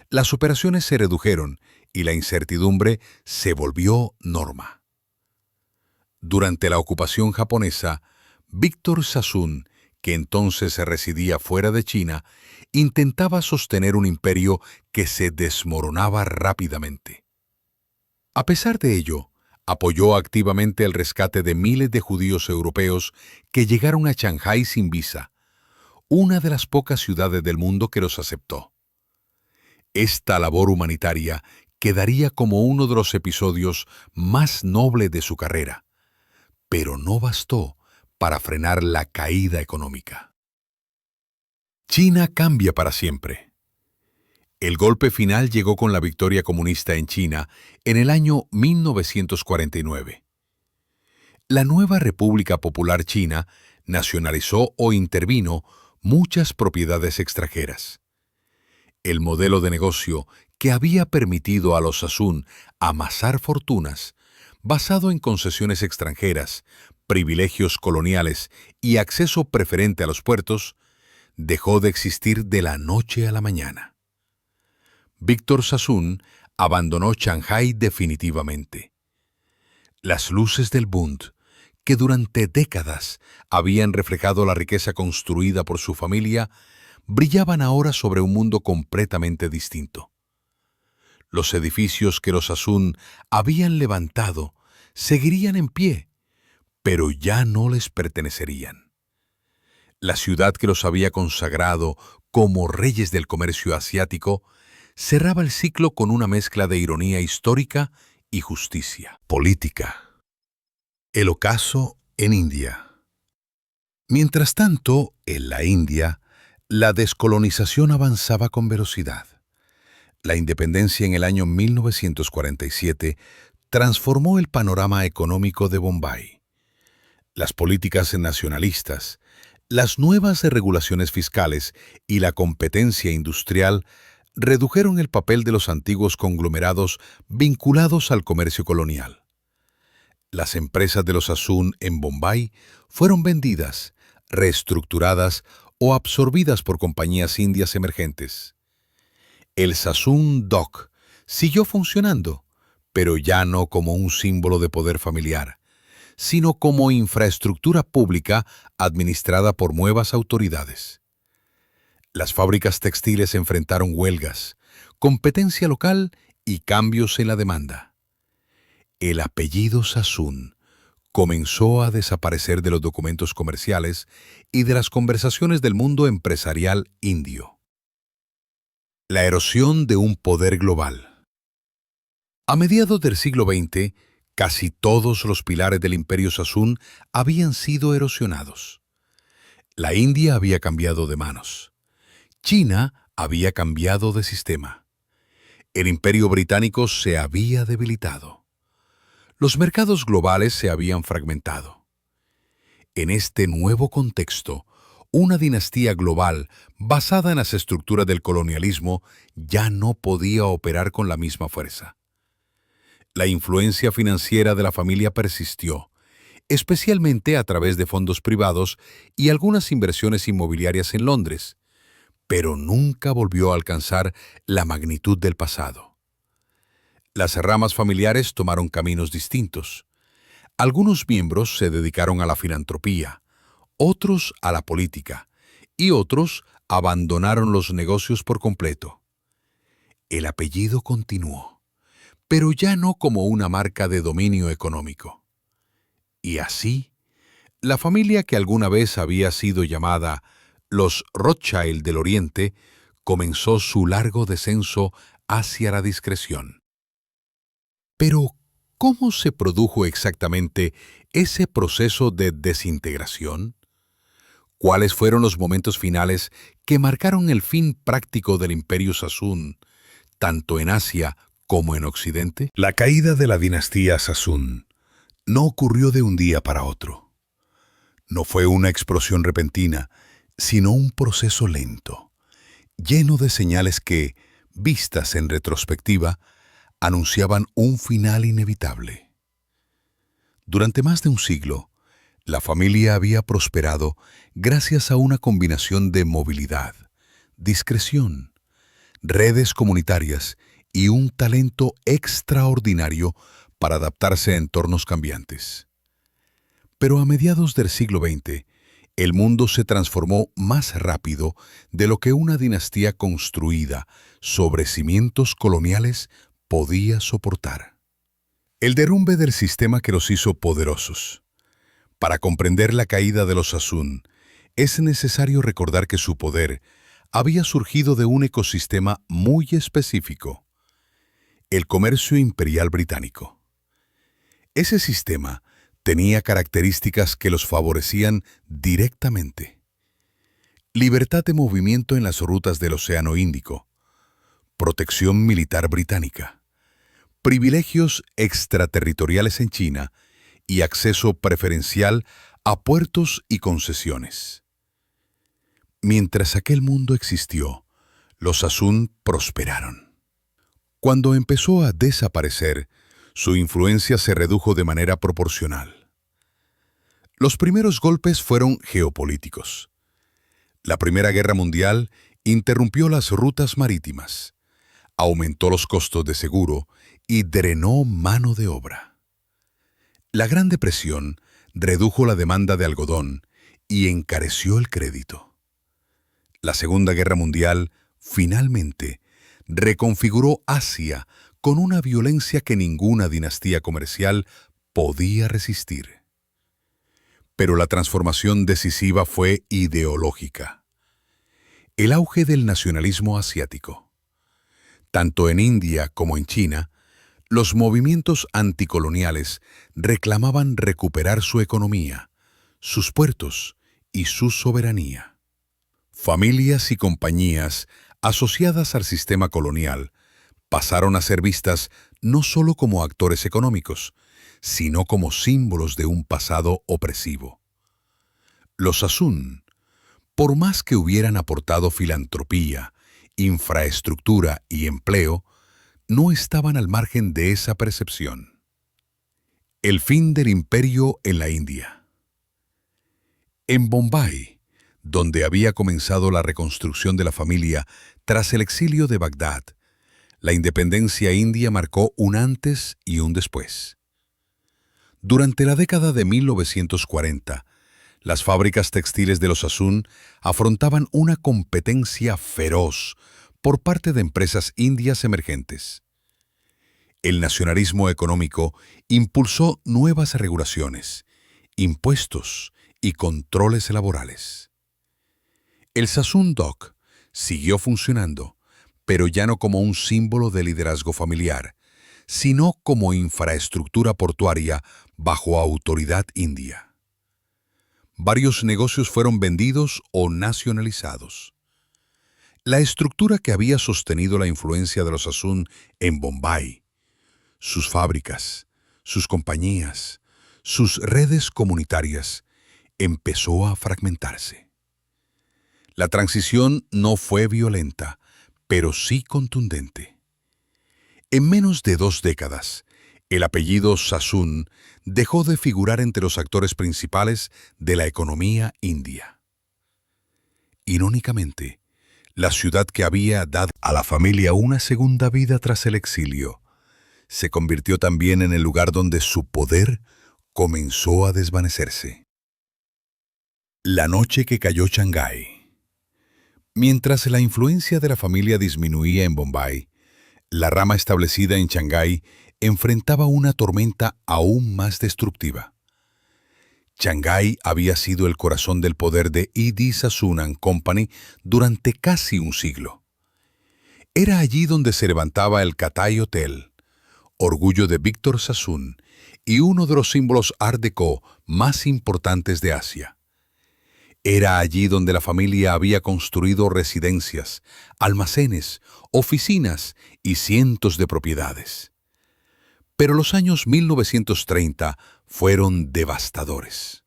las operaciones se redujeron y la incertidumbre se volvió norma. Durante la ocupación japonesa, Víctor Sassoon, que entonces residía fuera de China, intentaba sostener un imperio que se desmoronaba rápidamente. A pesar de ello, apoyó activamente el rescate de miles de judíos europeos que llegaron a Shanghái sin visa, una de las pocas ciudades del mundo que los aceptó. Esta labor humanitaria quedaría como uno de los episodios más nobles de su carrera, pero no bastó para frenar la caída económica. China cambia para siempre. El golpe final llegó con la victoria comunista en China en el año 1949. La nueva República Popular China nacionalizó o intervino muchas propiedades extranjeras. El modelo de negocio que había permitido a los Sassoon amasar fortunas, basado en concesiones extranjeras, privilegios coloniales y acceso preferente a los puertos, dejó de existir de la noche a la mañana. Víctor Sassoon abandonó Shanghái definitivamente. Las luces del Bund, que durante décadas habían reflejado la riqueza construida por su familia, brillaban ahora sobre un mundo completamente distinto. Los edificios que los Sassoon habían levantado seguirían en pie, pero ya no les pertenecerían. La ciudad que los había consagrado como reyes del comercio asiático cerraba el ciclo con una mezcla de ironía histórica y justicia política. El ocaso en India. Mientras tanto, en la India, la descolonización avanzaba con velocidad. La independencia en el año 1947 transformó el panorama económico de Bombay. Las políticas nacionalistas, las nuevas regulaciones fiscales y la competencia industrial redujeron el papel de los antiguos conglomerados vinculados al comercio colonial. Las empresas de los Sassoon en Bombay fueron vendidas, reestructuradas o absorbidas por compañías indias emergentes. El Sassoon Dock siguió funcionando, pero ya no como un símbolo de poder familiar, sino como infraestructura pública administrada por nuevas autoridades. Las fábricas textiles enfrentaron huelgas, competencia local y cambios en la demanda. El apellido Sassoon comenzó a desaparecer de los documentos comerciales y de las conversaciones del mundo empresarial indio. La erosión de un poder global. A mediados del siglo XX, casi todos los pilares del imperio Sassoon habían sido erosionados. La India había cambiado de manos. China había cambiado de sistema. El imperio británico se había debilitado. Los mercados globales se habían fragmentado. En este nuevo contexto, una dinastía global basada en las estructuras del colonialismo ya no podía operar con la misma fuerza. La influencia financiera de la familia persistió, especialmente a través de fondos privados y algunas inversiones inmobiliarias en Londres, pero nunca volvió a alcanzar la magnitud del pasado. Las ramas familiares tomaron caminos distintos. Algunos miembros se dedicaron a la filantropía, otros a la política, y otros abandonaron los negocios por completo. El apellido continuó, pero ya no como una marca de dominio económico. Y así, la familia que alguna vez había sido llamada los Rothschild del Oriente comenzó su largo descenso hacia la discreción. Pero, ¿cómo se produjo exactamente ese proceso de desintegración? ¿Cuáles fueron los momentos finales que marcaron el fin práctico del imperio Sassoon, tanto en Asia como en Occidente? La caída de la dinastía Sassoon no ocurrió de un día para otro. No fue una explosión repentina, sino un proceso lento, lleno de señales que, vistas en retrospectiva, anunciaban un final inevitable. Durante más de un siglo, la familia había prosperado gracias a una combinación de movilidad, discreción, redes comunitarias y un talento extraordinario para adaptarse a entornos cambiantes. Pero a mediados del siglo XX, el mundo se transformó más rápido de lo que una dinastía construida sobre cimientos coloniales podía soportar. El derrumbe del sistema que los hizo poderosos. Para comprender la caída de los Sassoon, es necesario recordar que su poder había surgido de un ecosistema muy específico: el comercio imperial británico. Ese sistema tenía características que los favorecían directamente: libertad de movimiento en las rutas del Océano Índico, protección militar británica, privilegios extraterritoriales en China y acceso preferencial a puertos y concesiones. Mientras aquel mundo existió, los Sassoon prosperaron. Cuando empezó a desaparecer, su influencia se redujo de manera proporcional. Los primeros golpes fueron geopolíticos. La Primera Guerra Mundial interrumpió las rutas marítimas, aumentó los costos de seguro y drenó mano de obra. La Gran Depresión redujo la demanda de algodón y encareció el crédito. La Segunda Guerra Mundial, finalmente, reconfiguró Asia con una violencia que ninguna dinastía comercial podía resistir. Pero la transformación decisiva fue ideológica. El auge del nacionalismo asiático. Tanto en India como en China, los movimientos anticoloniales reclamaban recuperar su economía, sus puertos y su soberanía. Familias y compañías asociadas al sistema colonial pasaron a ser vistas no solo como actores económicos, sino como símbolos de un pasado opresivo. Los Sassoon, por más que hubieran aportado filantropía, infraestructura y empleo, no estaban al margen de esa percepción. El fin del imperio en la India. En Bombay, donde había comenzado la reconstrucción de la familia tras el exilio de Bagdad, la independencia india marcó un antes y un después. Durante la década de 1940, las fábricas textiles de los Sassoon afrontaban una competencia feroz por parte de empresas indias emergentes. El nacionalismo económico impulsó nuevas regulaciones, impuestos y controles laborales. El Sassoon Dock siguió funcionando, pero ya no como un símbolo de liderazgo familiar, sino como infraestructura portuaria bajo autoridad india. Varios negocios fueron vendidos o nacionalizados. La estructura que había sostenido la influencia de los Sassoon en Bombay, sus fábricas, sus compañías, sus redes comunitarias, empezó a fragmentarse. La transición no fue violenta, pero sí contundente. En menos de 2 décadas, el apellido Sassoon dejó de figurar entre los actores principales de la economía india. Irónicamente, la ciudad que había dado a la familia una segunda vida tras el exilio, se convirtió también en el lugar donde su poder comenzó a desvanecerse. La noche que cayó Shanghái. Mientras la influencia de la familia disminuía en Bombay, la rama establecida en Shanghái enfrentaba una tormenta aún más destructiva. Shanghái había sido el corazón del poder de E.D. Sassoon and Company durante casi un siglo. Era allí donde se levantaba el Cathay Hotel, orgullo de Victor Sassoon y uno de los símbolos Art Deco más importantes de Asia. Era allí donde la familia había construido residencias, almacenes, oficinas y cientos de propiedades. Pero los años 1930 fueron devastadores.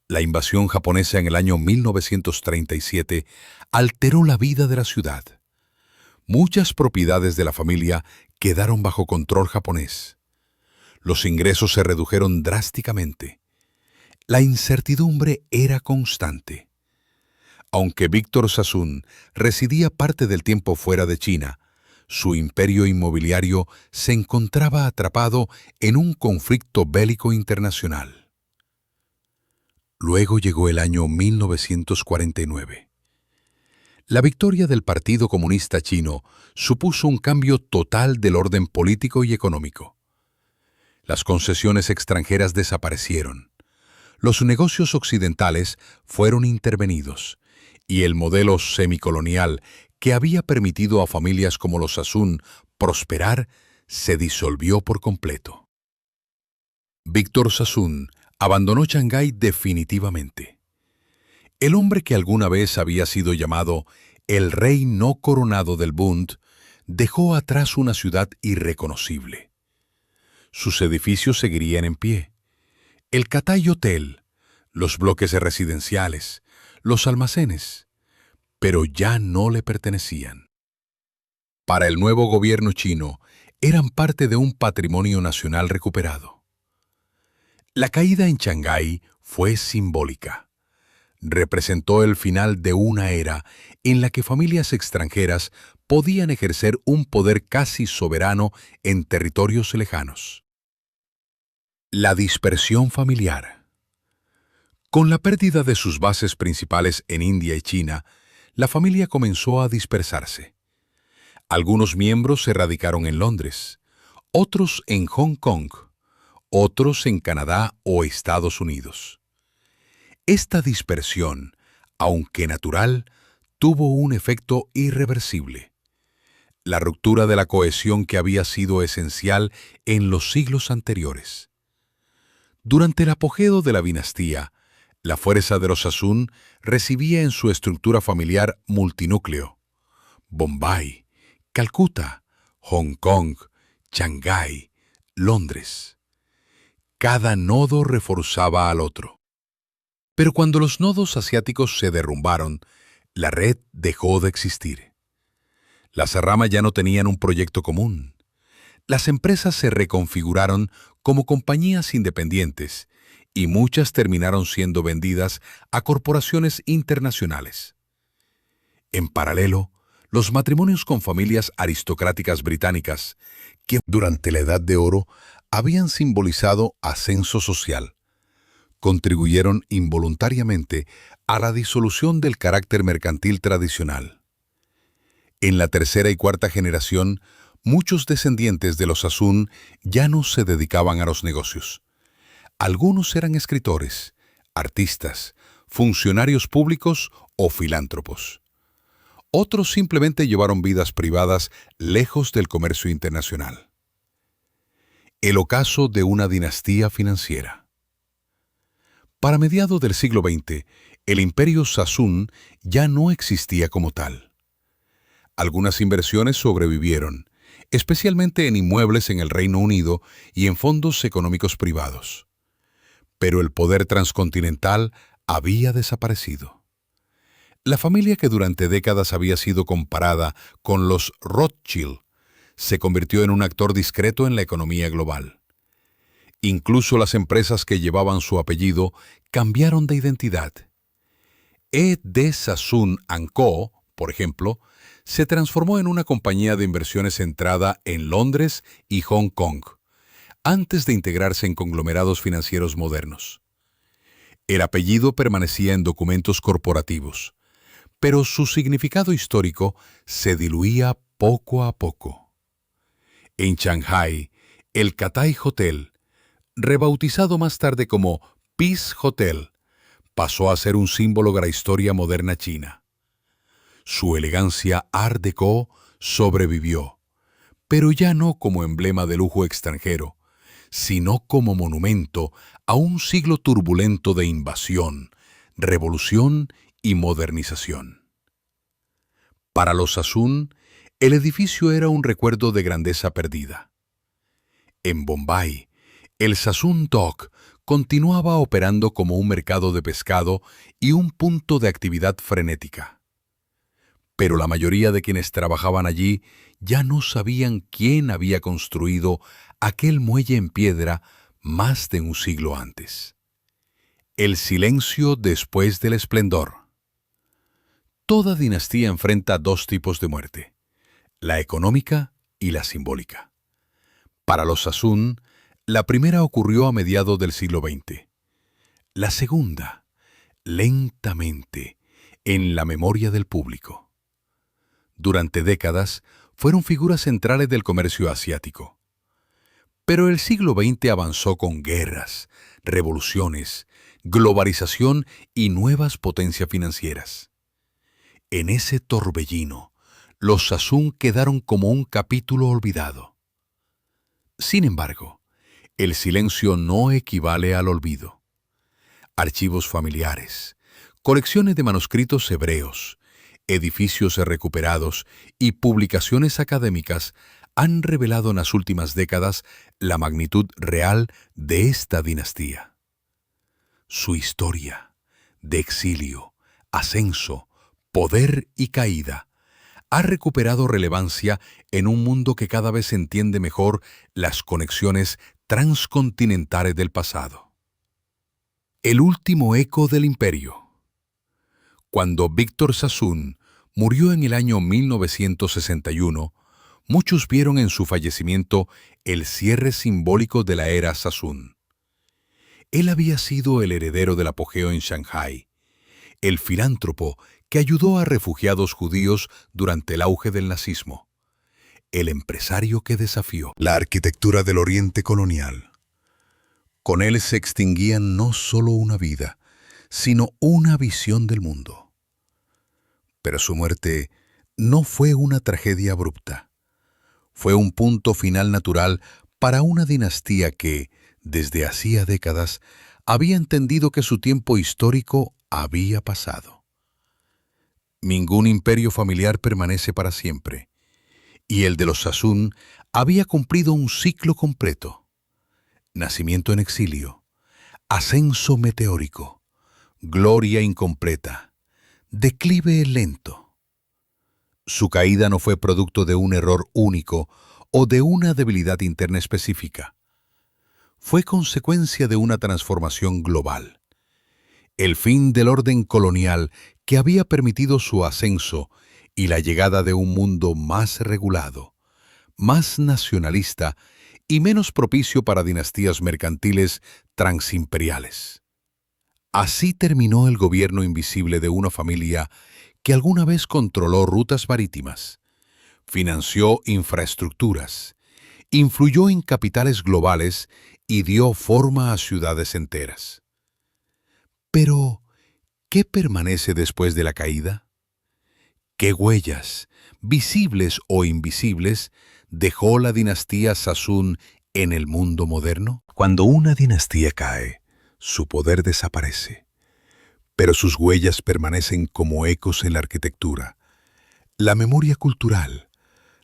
La invasión japonesa en el año 1937 alteró la vida de la ciudad. Muchas propiedades de la familia quedaron bajo control japonés. Los ingresos se redujeron drásticamente. La incertidumbre era constante. Aunque Víctor Sassoon residía parte del tiempo fuera de China, su imperio inmobiliario se encontraba atrapado en un conflicto bélico internacional. Luego llegó el año 1949. La victoria del Partido Comunista Chino supuso un cambio total del orden político y económico. Las concesiones extranjeras desaparecieron. Los negocios occidentales fueron intervenidos y el modelo semicolonial que había permitido a familias como los Sassoon prosperar se disolvió por completo. Víctor Sassoon abandonó Shanghái definitivamente. El hombre que alguna vez había sido llamado el rey no coronado del Bund dejó atrás una ciudad irreconocible. Sus edificios seguirían en pie. El Cathay Hotel, los bloques residenciales, los almacenes, pero ya no le pertenecían. Para el nuevo gobierno chino, eran parte de un patrimonio nacional recuperado. La caída en Shanghái fue simbólica. Representó el final de una era en la que familias extranjeras podían ejercer un poder casi soberano en territorios lejanos. La dispersión familiar. Con la pérdida de sus bases principales en India y China, la familia comenzó a dispersarse. Algunos miembros se radicaron en Londres, otros en Hong Kong, otros en Canadá o Estados Unidos. Esta dispersión, aunque natural, tuvo un efecto irreversible. La ruptura de la cohesión que había sido esencial en los siglos anteriores. Durante el apogeo de la dinastía, la fuerza de los Sassoon recibía en su estructura familiar multinúcleo. Bombay, Calcuta, Hong Kong, Shanghái, Londres. Cada nodo reforzaba al otro. Pero cuando los nodos asiáticos se derrumbaron, la red dejó de existir. Las ramas ya no tenían un proyecto común. Las empresas se reconfiguraron como compañías independientes y muchas terminaron siendo vendidas a corporaciones internacionales. En paralelo, los matrimonios con familias aristocráticas británicas, que durante la Edad de Oro habían simbolizado ascenso social, contribuyeron involuntariamente a la disolución del carácter mercantil tradicional. En la tercera y cuarta generación, muchos descendientes de los Sassoon ya no se dedicaban a los negocios. Algunos eran escritores, artistas, funcionarios públicos o filántropos. Otros simplemente llevaron vidas privadas lejos del comercio internacional. El ocaso de una dinastía financiera. Para mediados del siglo XX, el imperio Sassoon ya no existía como tal. Algunas inversiones sobrevivieron, especialmente en inmuebles en el Reino Unido y en fondos económicos privados. Pero el poder transcontinental había desaparecido. La familia que durante décadas había sido comparada con los Rothschild se convirtió en un actor discreto en la economía global. Incluso las empresas que llevaban su apellido cambiaron de identidad. E.D. Sassoon & Co., por ejemplo, se transformó en una compañía de inversiones centrada en Londres y Hong Kong, antes de integrarse en conglomerados financieros modernos. El apellido permanecía en documentos corporativos, pero su significado histórico se diluía poco a poco. En Shanghái, el Cathay Hotel, rebautizado más tarde como Peace Hotel, pasó a ser un símbolo de la historia moderna china. Su elegancia Art Deco sobrevivió, pero ya no como emblema de lujo extranjero, sino como monumento a un siglo turbulento de invasión, revolución y modernización. Para los Sassoon, el edificio era un recuerdo de grandeza perdida. En Bombay, el Sassoon Dock continuaba operando como un mercado de pescado y un punto de actividad frenética. Pero la mayoría de quienes trabajaban allí ya no sabían quién había construido aquel muelle en piedra más de un siglo antes. El silencio después del esplendor. Toda dinastía enfrenta dos tipos de muerte: la económica y la simbólica. Para los Sassoon, la primera ocurrió a mediados del siglo XX. La segunda, lentamente, en la memoria del público. Durante décadas, fueron figuras centrales del comercio asiático. Pero el siglo XX avanzó con guerras, revoluciones, globalización y nuevas potencias financieras. En ese torbellino, los Sassoon quedaron como un capítulo olvidado. Sin embargo, el silencio no equivale al olvido. Archivos familiares, colecciones de manuscritos hebreos, edificios recuperados y publicaciones académicas han revelado en las últimas décadas la magnitud real de esta dinastía. Su historia, de exilio, ascenso, poder y caída, ha recuperado relevancia en un mundo que cada vez entiende mejor las conexiones transcontinentales del pasado. El último eco del imperio. Cuando Victor Sassoon murió en el año 1961, muchos vieron en su fallecimiento el cierre simbólico de la era Sassoon. Él había sido el heredero del apogeo en Shanghái, el filántropo que ayudó a refugiados judíos durante el auge del nazismo, el empresario que desafió la arquitectura del Oriente colonial. Con él se extinguía no solo una vida, sino una visión del mundo. Pero su muerte no fue una tragedia abrupta. Fue un punto final natural para una dinastía que, desde hacía décadas, había entendido que su tiempo histórico había pasado. Ningún imperio familiar permanece para siempre, y el de los Sassoon había cumplido un ciclo completo. Nacimiento en exilio, ascenso meteórico, gloria incompleta, declive lento. Su caída no fue producto de un error único o de una debilidad interna específica. Fue consecuencia de una transformación global. El fin del orden colonial que había permitido su ascenso y la llegada de un mundo más regulado, más nacionalista y menos propicio para dinastías mercantiles transimperiales. Así terminó el gobierno invisible de una familia que alguna vez controló rutas marítimas, financió infraestructuras, influyó en capitales globales y dio forma a ciudades enteras. Pero, ¿qué permanece después de la caída? ¿Qué huellas, visibles o invisibles, dejó la dinastía Sassoon en el mundo moderno? Cuando una dinastía cae, su poder desaparece, pero sus huellas permanecen como ecos en la arquitectura, la memoria cultural,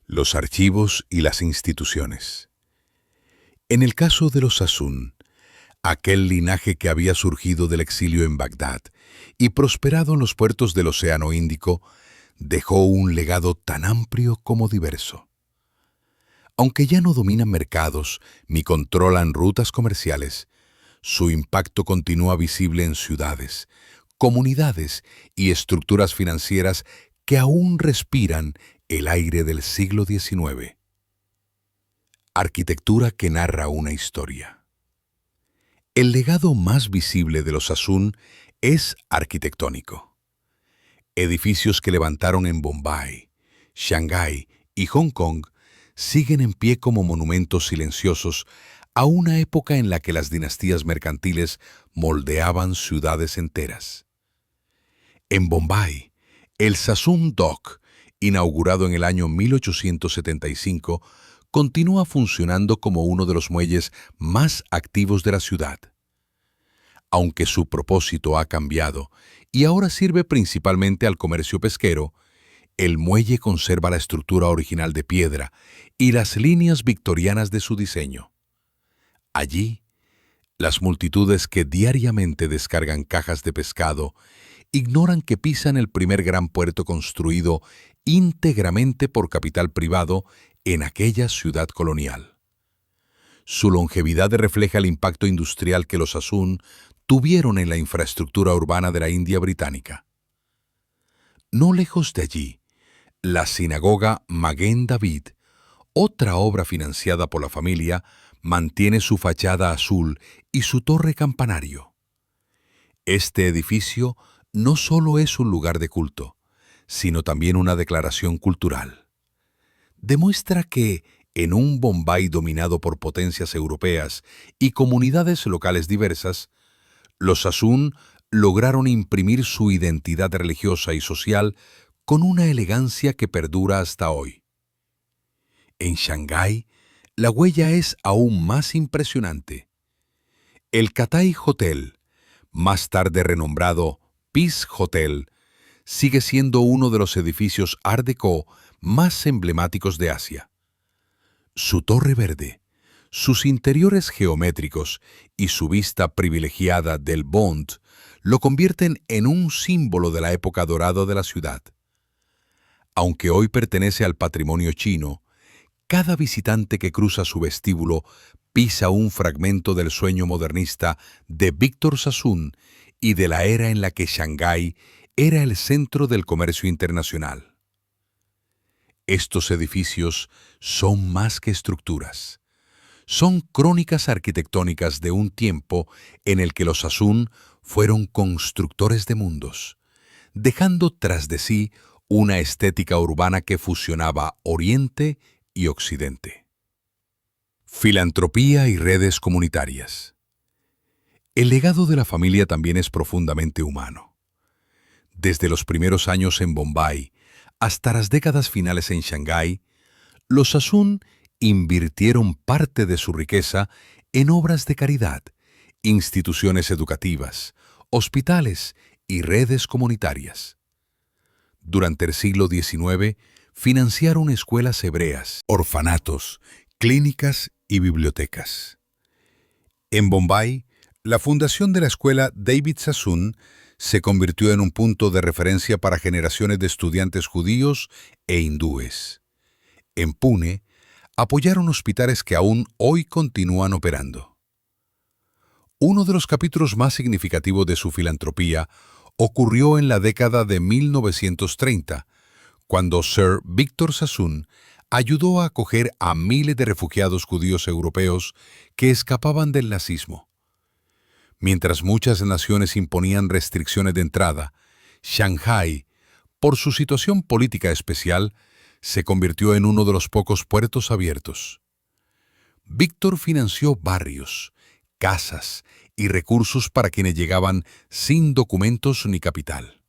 los archivos y las instituciones. En el caso de los Sassoon, aquel linaje que había surgido del exilio en Bagdad y prosperado en los puertos del Océano Índico, dejó un legado tan amplio como diverso. Aunque ya no dominan mercados ni controlan rutas comerciales, su impacto continúa visible en ciudades, comunidades y estructuras financieras que aún respiran el aire del siglo XIX. Arquitectura que narra una historia. El legado más visible de los Sassoon es arquitectónico. Edificios que levantaron en Bombay, Shanghái y Hong Kong siguen en pie como monumentos silenciosos a una época en la que las dinastías mercantiles moldeaban ciudades enteras. En Bombay, el Sassoon Dock, inaugurado en el año 1875, continúa funcionando como uno de los muelles más activos de la ciudad. Aunque su propósito ha cambiado y ahora sirve principalmente al comercio pesquero, el muelle conserva la estructura original de piedra y las líneas victorianas de su diseño. Allí, Las multitudes que diariamente descargan cajas de pescado ignoran que pisan el primer gran puerto construido íntegramente por capital privado en aquella ciudad colonial. Su longevidad refleja el impacto industrial que los Hasun tuvieron en la infraestructura urbana de la India británica. No lejos de allí, la sinagoga Maguen David, otra obra financiada por la familia, mantiene su fachada azul y su torre campanario. Este edificio no solo es un lugar de culto, sino también una declaración cultural. Demuestra que, en un Bombay dominado por potencias europeas y comunidades locales diversas, los Hasun lograron imprimir su identidad religiosa y social con una elegancia que perdura hasta hoy. En Shanghái, la huella es aún más impresionante. El Cathay Hotel, más tarde renombrado Peace Hotel, sigue siendo uno de los edificios Art Deco más emblemáticos de Asia. Su torre verde, sus interiores geométricos y su vista privilegiada del Bund lo convierten en un símbolo de la época dorada de la ciudad. Aunque hoy pertenece al patrimonio chino, cada visitante que cruza su vestíbulo pisa un fragmento del sueño modernista de Víctor Sassoon y de la era en la que Shanghái era el centro del comercio internacional. Estos edificios son más que estructuras. Son crónicas arquitectónicas de un tiempo en el que los Hasun fueron constructores de mundos, dejando tras de sí una estética urbana que fusionaba Oriente y Occidente. Filantropía y redes comunitarias. El legado de la familia también es profundamente humano. Desde los primeros años en Bombay hasta las décadas finales en Shanghái, los Hasun invirtieron parte de su riqueza en obras de caridad, instituciones educativas, hospitales y redes comunitarias. Durante el siglo XIX, financiaron escuelas hebreas, orfanatos, clínicas y bibliotecas. En Bombay, la fundación de la escuela David Sassoon se convirtió en un punto de referencia para generaciones de estudiantes judíos e hindúes. En Pune, apoyaron hospitales que aún hoy continúan operando. Uno de los capítulos más significativos de su filantropía ocurrió en la década de 1930, cuando Sir Víctor Sassoon ayudó a acoger a miles de refugiados judíos europeos que escapaban del nazismo. Mientras muchas naciones imponían restricciones de entrada, Shanghái, por su situación política especial, se convirtió en uno de los pocos puertos abiertos. Víctor financió barrios, casas y recursos para quienes llegaban sin documentos ni capital.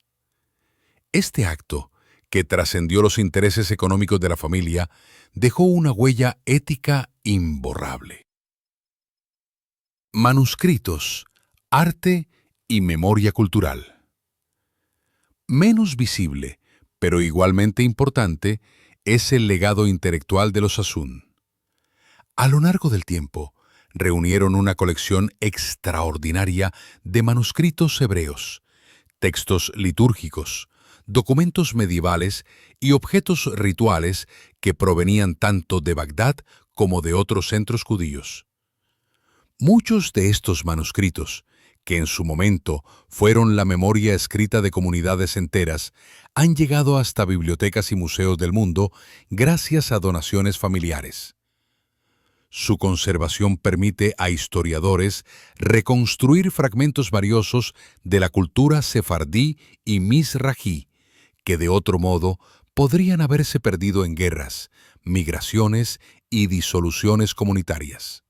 Este acto, que trascendió los intereses económicos de la familia, dejó una huella ética imborrable. Manuscritos, arte y memoria cultural. Menos visible, pero igualmente importante, es el legado intelectual de los Hasun. A lo largo del tiempo, reunieron una colección extraordinaria de manuscritos hebreos, textos litúrgicos, documentos medievales y objetos rituales que provenían tanto de Bagdad como de otros centros judíos. Muchos de estos manuscritos, que en su momento fueron la memoria escrita de comunidades enteras, han llegado hasta bibliotecas y museos del mundo gracias a donaciones familiares. Su conservación permite a historiadores reconstruir fragmentos valiosos de la cultura sefardí y mizrají, que de otro modo podrían haberse perdido en guerras, migraciones y disoluciones comunitarias.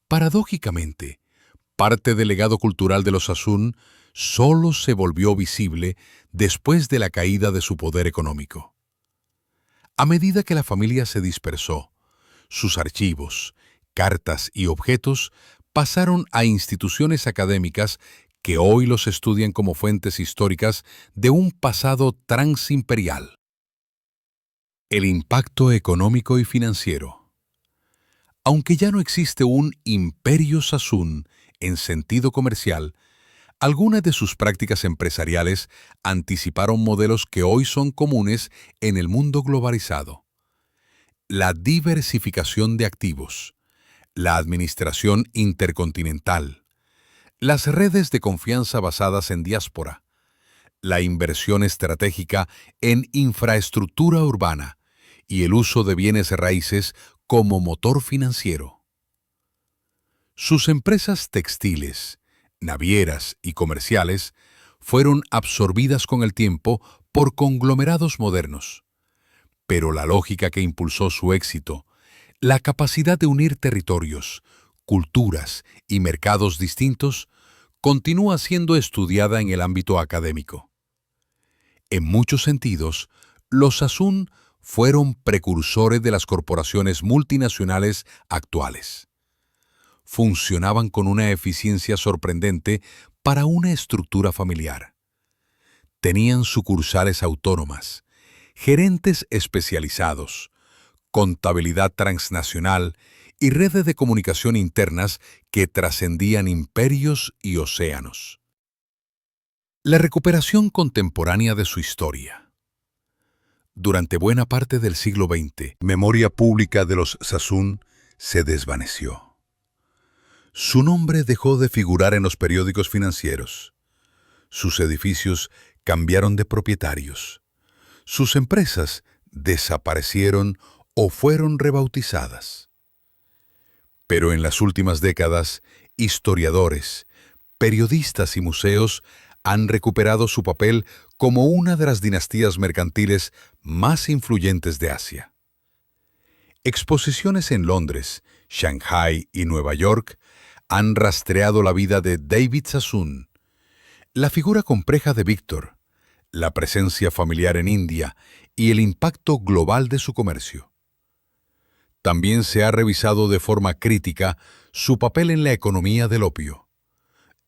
Paradójicamente, parte del legado cultural de los Hasun solo se volvió visible después de la caída de su poder económico. A medida que la familia se dispersó, sus archivos, cartas y objetos pasaron a instituciones académicas que hoy los estudian como fuentes históricas de un pasado transimperial. El impacto económico y financiero. Aunque ya no existe un imperio Sassoon en sentido comercial, algunas de sus prácticas empresariales anticiparon modelos que hoy son comunes en el mundo globalizado. La diversificación de activos, la administración intercontinental, las redes de confianza basadas en diáspora, la inversión estratégica en infraestructura urbana y el uso de bienes raíces como motor financiero. Sus empresas textiles, navieras y comerciales fueron absorbidas con el tiempo por conglomerados modernos. Pero la lógica que impulsó su éxito, la capacidad de unir territorios, culturas y mercados distintos, continúa siendo estudiada en el ámbito académico. En muchos sentidos, los Sassoon fueron precursores de las corporaciones multinacionales actuales. Funcionaban con una eficiencia sorprendente para una estructura familiar. Tenían sucursales autónomas, gerentes especializados, contabilidad transnacional y redes de comunicación internas que trascendían imperios y océanos. La recuperación contemporánea de su historia. Durante buena parte del siglo XX, memoria pública de los Sassoon se desvaneció. Su nombre dejó de figurar en los periódicos financieros. Sus edificios cambiaron de propietarios. Sus empresas desaparecieron o fueron rebautizadas. Pero en las últimas décadas, historiadores, periodistas y museos han recuperado su papel como una de las dinastías mercantiles más influyentes de Asia. Exposiciones en Londres, Shanghái y Nueva York han rastreado la vida de David Sassoon, la figura compleja de Víctor, la presencia familiar en India y el impacto global de su comercio. También se ha revisado de forma crítica su papel en la economía del opio,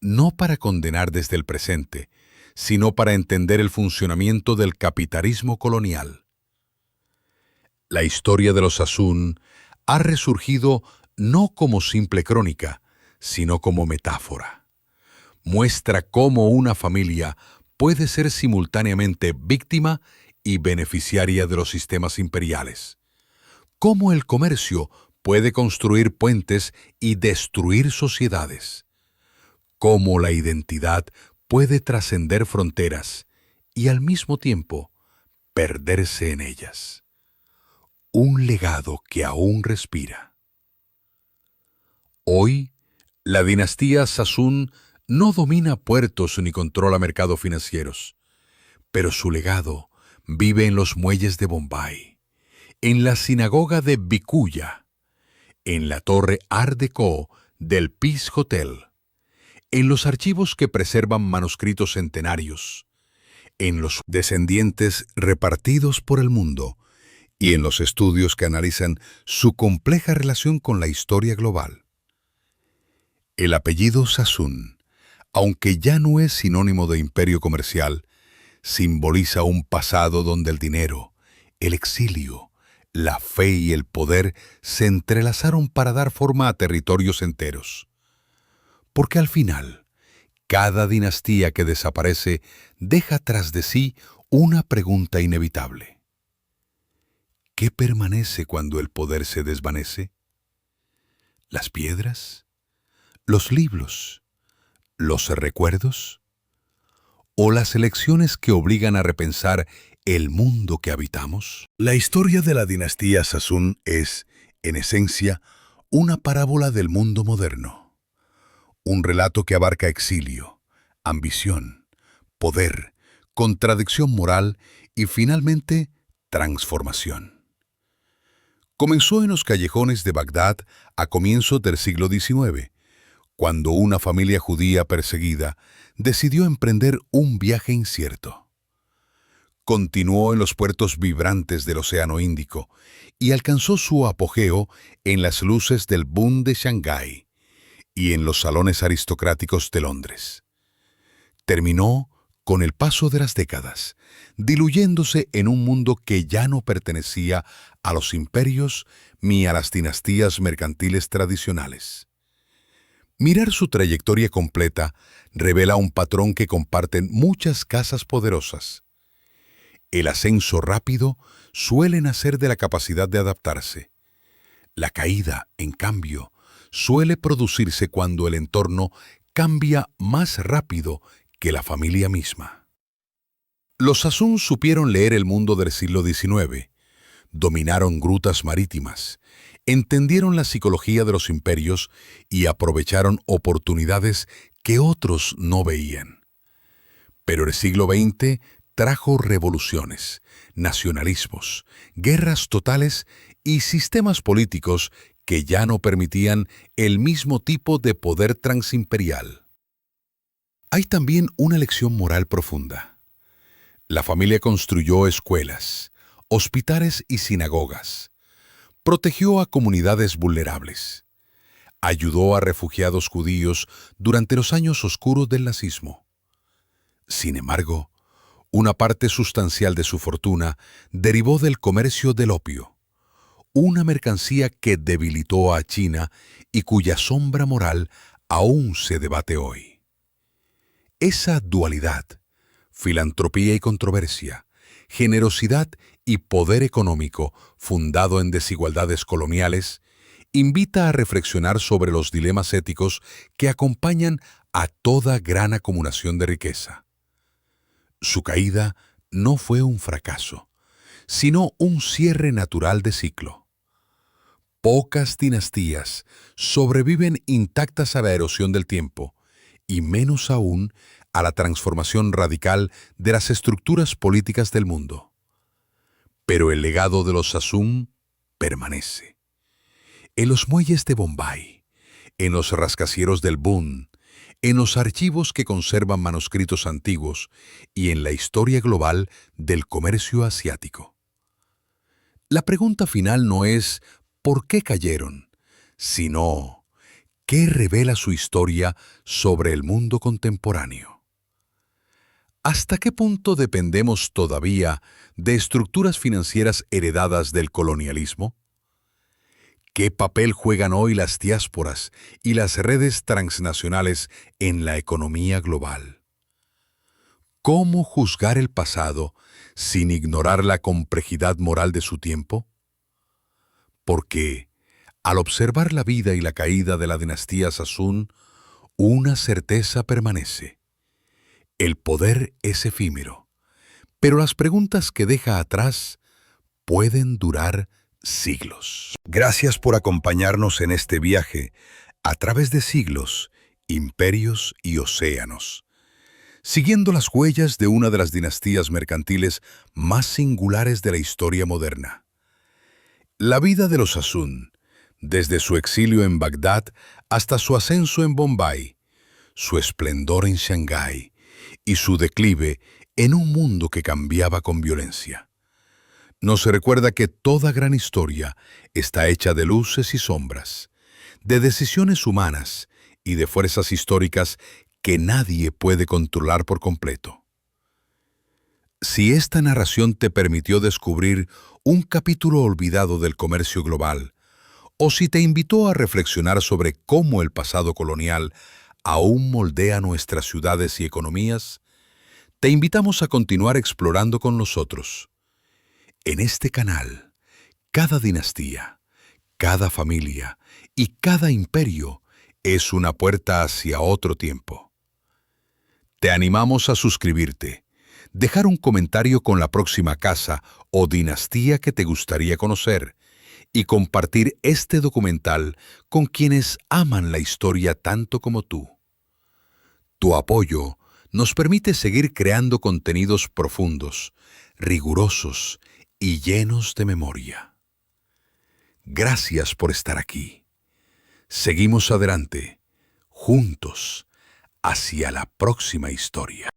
no para condenar desde el presente, sino para entender el funcionamiento del capitalismo colonial. La historia de los Sassoon ha resurgido no como simple crónica, sino como metáfora. Muestra cómo una familia puede ser simultáneamente víctima y beneficiaria de los sistemas imperiales. Cómo el comercio puede construir puentes y destruir sociedades. Cómo la identidad puede trascender fronteras y al mismo tiempo perderse en ellas. Un legado que aún respira. Hoy, la dinastía Sassoon no domina puertos ni controla mercados financieros, pero su legado vive en los muelles de Bombay, en la sinagoga de Bikuya, en la torre Art Deco del Peace Hotel, en los archivos que preservan manuscritos centenarios, en los descendientes repartidos por el mundo y en los estudios que analizan su compleja relación con la historia global. El apellido Sassoon, aunque ya no es sinónimo de imperio comercial, simboliza un pasado donde el dinero, el exilio, la fe y el poder se entrelazaron para dar forma a territorios enteros. Porque al final, cada dinastía que desaparece deja tras de sí una pregunta inevitable. ¿Qué permanece cuando el poder se desvanece? ¿Las piedras? ¿Los libros? ¿Los recuerdos? ¿O las elecciones que obligan a repensar el mundo que habitamos? La historia de la dinastía Sassoon es, en esencia, una parábola del mundo moderno. Un relato que abarca exilio, ambición, poder, contradicción moral y, finalmente, transformación. Comenzó en los callejones de Bagdad a comienzos del siglo XIX, cuando una familia judía perseguida decidió emprender un viaje incierto. Continuó en los puertos vibrantes del Océano Índico y alcanzó su apogeo en las luces del boom de Shanghái y en los salones aristocráticos de Londres. Terminó con el paso de las décadas, diluyéndose en un mundo que ya no pertenecía a los imperios ni a las dinastías mercantiles tradicionales. Mirar su trayectoria completa revela un patrón que comparten muchas casas poderosas. El ascenso rápido suele nacer de la capacidad de adaptarse. La caída, en cambio, suele producirse cuando el entorno cambia más rápido que la familia misma. Los Sassoon supieron leer el mundo del siglo XIX, dominaron grutas marítimas, entendieron la psicología de los imperios y aprovecharon oportunidades que otros no veían. Pero el siglo XX trajo revoluciones, nacionalismos, guerras totales y sistemas políticos que ya no permitían el mismo tipo de poder transimperial. Hay también una lección moral profunda. La familia construyó escuelas, hospitales y sinagogas, protegió a comunidades vulnerables, ayudó a refugiados judíos durante los años oscuros del nazismo. Sin embargo, una parte sustancial de su fortuna derivó del comercio del opio, una mercancía que debilitó a China y cuya sombra moral aún se debate hoy. Esa dualidad, filantropía y controversia, generosidad y poder económico fundado en desigualdades coloniales, invita a reflexionar sobre los dilemas éticos que acompañan a toda gran acumulación de riqueza. Su caída no fue un fracaso, sino un cierre natural de ciclo. Pocas dinastías sobreviven intactas a la erosión del tiempo, y menos aún a la transformación radical de las estructuras políticas del mundo. Pero el legado de los Sassoon permanece. En los muelles de Bombay, en los rascacielos del Bund, en los archivos que conservan manuscritos antiguos y en la historia global del comercio asiático. La pregunta final no es ¿por qué cayeron?, sino ¿qué revela su historia sobre el mundo contemporáneo? ¿Hasta qué punto dependemos todavía de estructuras financieras heredadas del colonialismo? ¿Qué papel juegan hoy las diásporas y las redes transnacionales en la economía global? ¿Cómo juzgar el pasado sin ignorar la complejidad moral de su tiempo? Porque, al observar la vida y la caída de la dinastía Sassoon, una certeza permanece. El poder es efímero, pero las preguntas que deja atrás pueden durar siglos. Gracias por acompañarnos en este viaje a través de siglos, imperios y océanos, siguiendo las huellas de una de las dinastías mercantiles más singulares de la historia moderna. La vida de los Sassoon, desde su exilio en Bagdad hasta su ascenso en Bombay, su esplendor en Shanghái y su declive en un mundo que cambiaba con violencia. Nos recuerda que toda gran historia está hecha de luces y sombras, de decisiones humanas y de fuerzas históricas que nadie puede controlar por completo. Si esta narración te permitió descubrir un capítulo olvidado del comercio global, o si te invitó a reflexionar sobre cómo el pasado colonial aún moldea nuestras ciudades y economías, te invitamos a continuar explorando con nosotros. En este canal, cada dinastía, cada familia y cada imperio es una puerta hacia otro tiempo. Te animamos a suscribirte, dejar un comentario con la próxima casa o dinastía que te gustaría conocer y compartir este documental con quienes aman la historia tanto como tú. Tu apoyo nos permite seguir creando contenidos profundos, rigurosos y llenos de memoria. Gracias por estar aquí. Seguimos adelante, juntos, hacia la próxima historia.